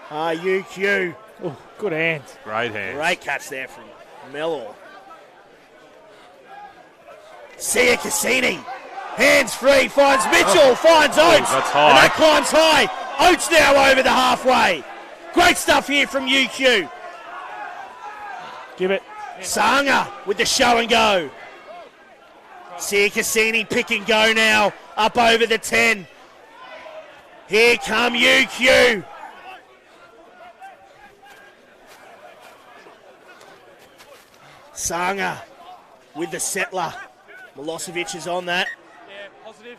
Speaker 1: UQ.
Speaker 3: Oh, good hands.
Speaker 2: Great hands.
Speaker 1: Great catch there from Mellor. Sia Cassini, hands free, finds Mitchell, finds Oates,
Speaker 2: that's high.
Speaker 1: and that climbs high. Oates now over the halfway. Great stuff here from UQ.
Speaker 3: Give it.
Speaker 1: Sanga with the show and go. Sia Cassini pick and go now, up over the 10. Here come UQ. Sanga with the settler. Milosevic is on that.
Speaker 5: Yeah, positive.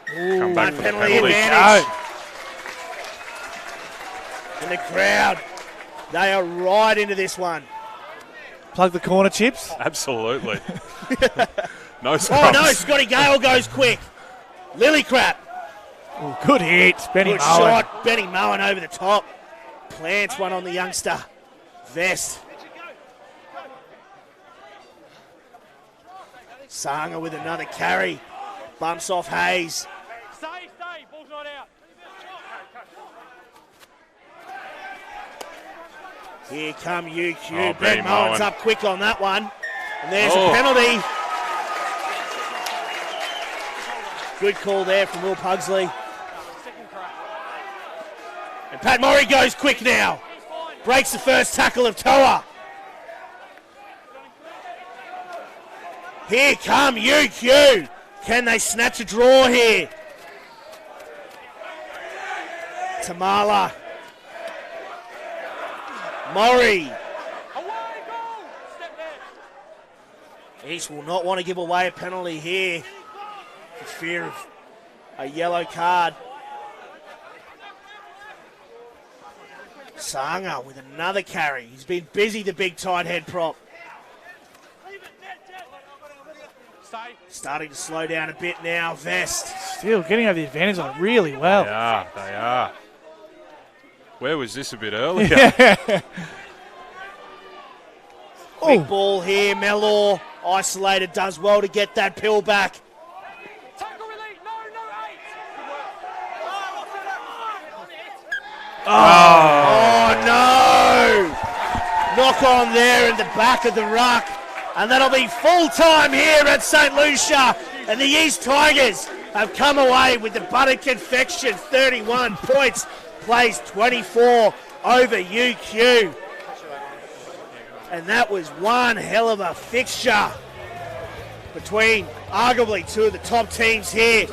Speaker 2: Come back for the
Speaker 1: penalty
Speaker 2: penalty.
Speaker 1: advantage. And the crowd, they are right into this one.
Speaker 3: Plug the corner, Chips.
Speaker 2: Absolutely. No
Speaker 1: Oh
Speaker 2: surprise.
Speaker 1: no, Scotty Gale goes quick. Lily crap.
Speaker 3: Ooh, good hit. Benny
Speaker 1: Good
Speaker 3: Mowen.
Speaker 1: shot. Benny Mowen over the top. Plants one on the youngster. Vest. Sanga with another carry. Bumps off Hayes.
Speaker 5: Stay. Ball's not out.
Speaker 1: Here come UQ.
Speaker 2: Oh,
Speaker 1: Ben
Speaker 2: Benny
Speaker 1: Mowen's
Speaker 2: Mowen.
Speaker 1: up quick on that one. And there's
Speaker 2: Oh.
Speaker 1: a penalty. Good call there from Will Pugsley.
Speaker 5: Second crack.
Speaker 1: And Pat Murray goes quick now. Breaks the first tackle of Toa. Here come UQ. Can they snatch a draw here? Tamala. Murray.
Speaker 5: Away, goal! Step there.
Speaker 1: East will not want to give away a penalty here for fear of a yellow card. Sanga with another carry. He's been busy, the big tight head prop.
Speaker 5: Stay.
Speaker 1: Starting to slow down a bit now. Vest.
Speaker 3: Still getting over the advantage on it really well.
Speaker 2: They are. Where was this a bit earlier?
Speaker 1: Big ball here. Mellor isolated, does well to get that pill back.
Speaker 5: Tackle release. No, 8.
Speaker 1: Oh no! Knock on there in the back of the ruck. And that'll be full time here at St. Lucia. And the East Tigers have come away with the buttered confection. 31 points. Plays 24 over UQ. And that was one hell of a fixture between arguably two of the top teams here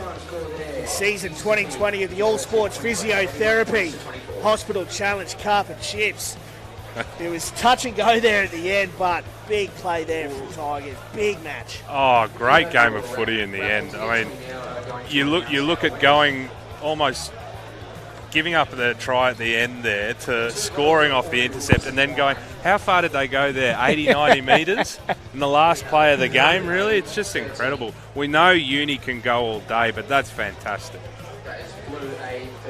Speaker 1: in season 2020 of the All Sports Physiotherapy Hospital Challenge Cup and Chips. It was touch and go there at the end, but big play there for the Tigers. Big match.
Speaker 2: Oh, great game of footy in the end. I mean, you look at going almost giving up the try at the end there to scoring off the intercept and then going, how far did they go there? 80, 90 metres in the last play of the game, really? It's just incredible. We know Uni can go all day, but that's fantastic.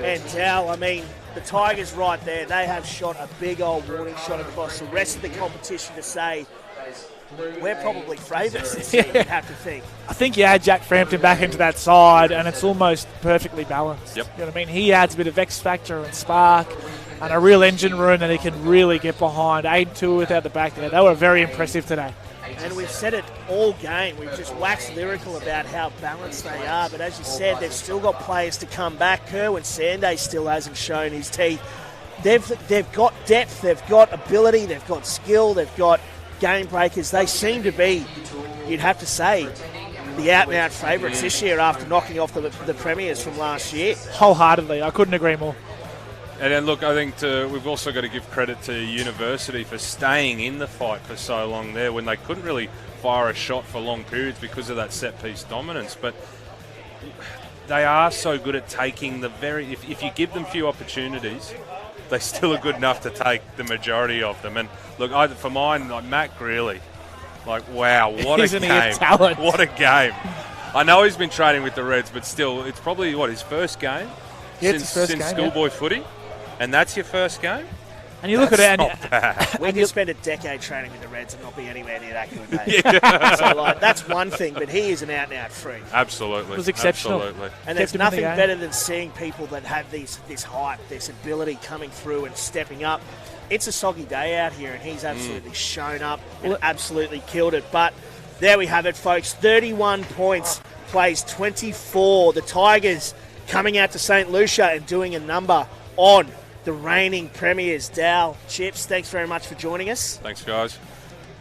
Speaker 1: And Tal, I mean, the Tigers right there, they have shot a big old warning shot across the rest of the competition to say, we're probably favourites this year, you'd have to think.
Speaker 3: I think you add Jack Frampton back into that side and it's almost perfectly balanced.
Speaker 2: Yep.
Speaker 3: You know what I mean? He adds a bit of X factor and spark and a real engine room that he can really get behind. 8-2 without the back there. They were very impressive today.
Speaker 1: And we've said it all game. We've just waxed lyrical about how balanced they are. But as you said, they've still got players to come back. Kerwin Sanday still hasn't shown his teeth. They've got depth, they've got ability, they've got skill, they've got game breakers. They seem to be, you'd have to say, the out-and-out favourites this year after knocking off the premiers from last year.
Speaker 3: Wholeheartedly. I couldn't agree more.
Speaker 2: And then, look, I think we've also got to give credit to University for staying in the fight for so long there when they couldn't really fire a shot for long periods because of that set-piece dominance. But they are so good at taking the if you give them few opportunities, they still are good enough to take the majority of them. And, look, for mine, like Matt Greeley, like, wow, what
Speaker 3: Isn't
Speaker 2: a
Speaker 3: he a
Speaker 2: game.
Speaker 3: talent?
Speaker 2: What a game. I know he's been training with the Reds, but still, it's probably, his first game?
Speaker 3: Yeah, it's his first
Speaker 2: since
Speaker 3: game,
Speaker 2: schoolboy footy? And that's your first game?
Speaker 3: And you look at it, and
Speaker 2: Not bad.
Speaker 1: We could spend a decade training with the Reds and not be anywhere near that good, mate. So, like, that's one thing, but he is an out-and-out freak.
Speaker 2: Absolutely.
Speaker 3: It was exceptional.
Speaker 2: Absolutely.
Speaker 1: And there's
Speaker 3: Kept him in the
Speaker 1: nothing
Speaker 3: game.
Speaker 1: better than seeing people that have this hype, this ability coming through and stepping up. It's a soggy day out here, and he's absolutely shown up and absolutely killed it. But There we have it, folks. 31 points, plays 24. The Tigers coming out to St. Lucia and doing a number on the reigning premiers. Dal, Chips, thanks very much for joining us.
Speaker 2: Thanks, guys.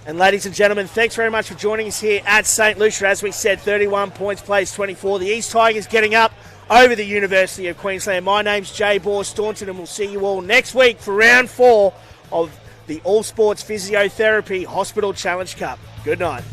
Speaker 1: And ladies and gentlemen, thanks very much for joining us here at St. Lucia. As we said, 31 points, plays 24. The East Tigers getting up over the University of Queensland. My name's Jay Bohr-Staunton, and we'll see you all next week for round 4 of the All Sports Physiotherapy Hospital Challenge Cup. Good night.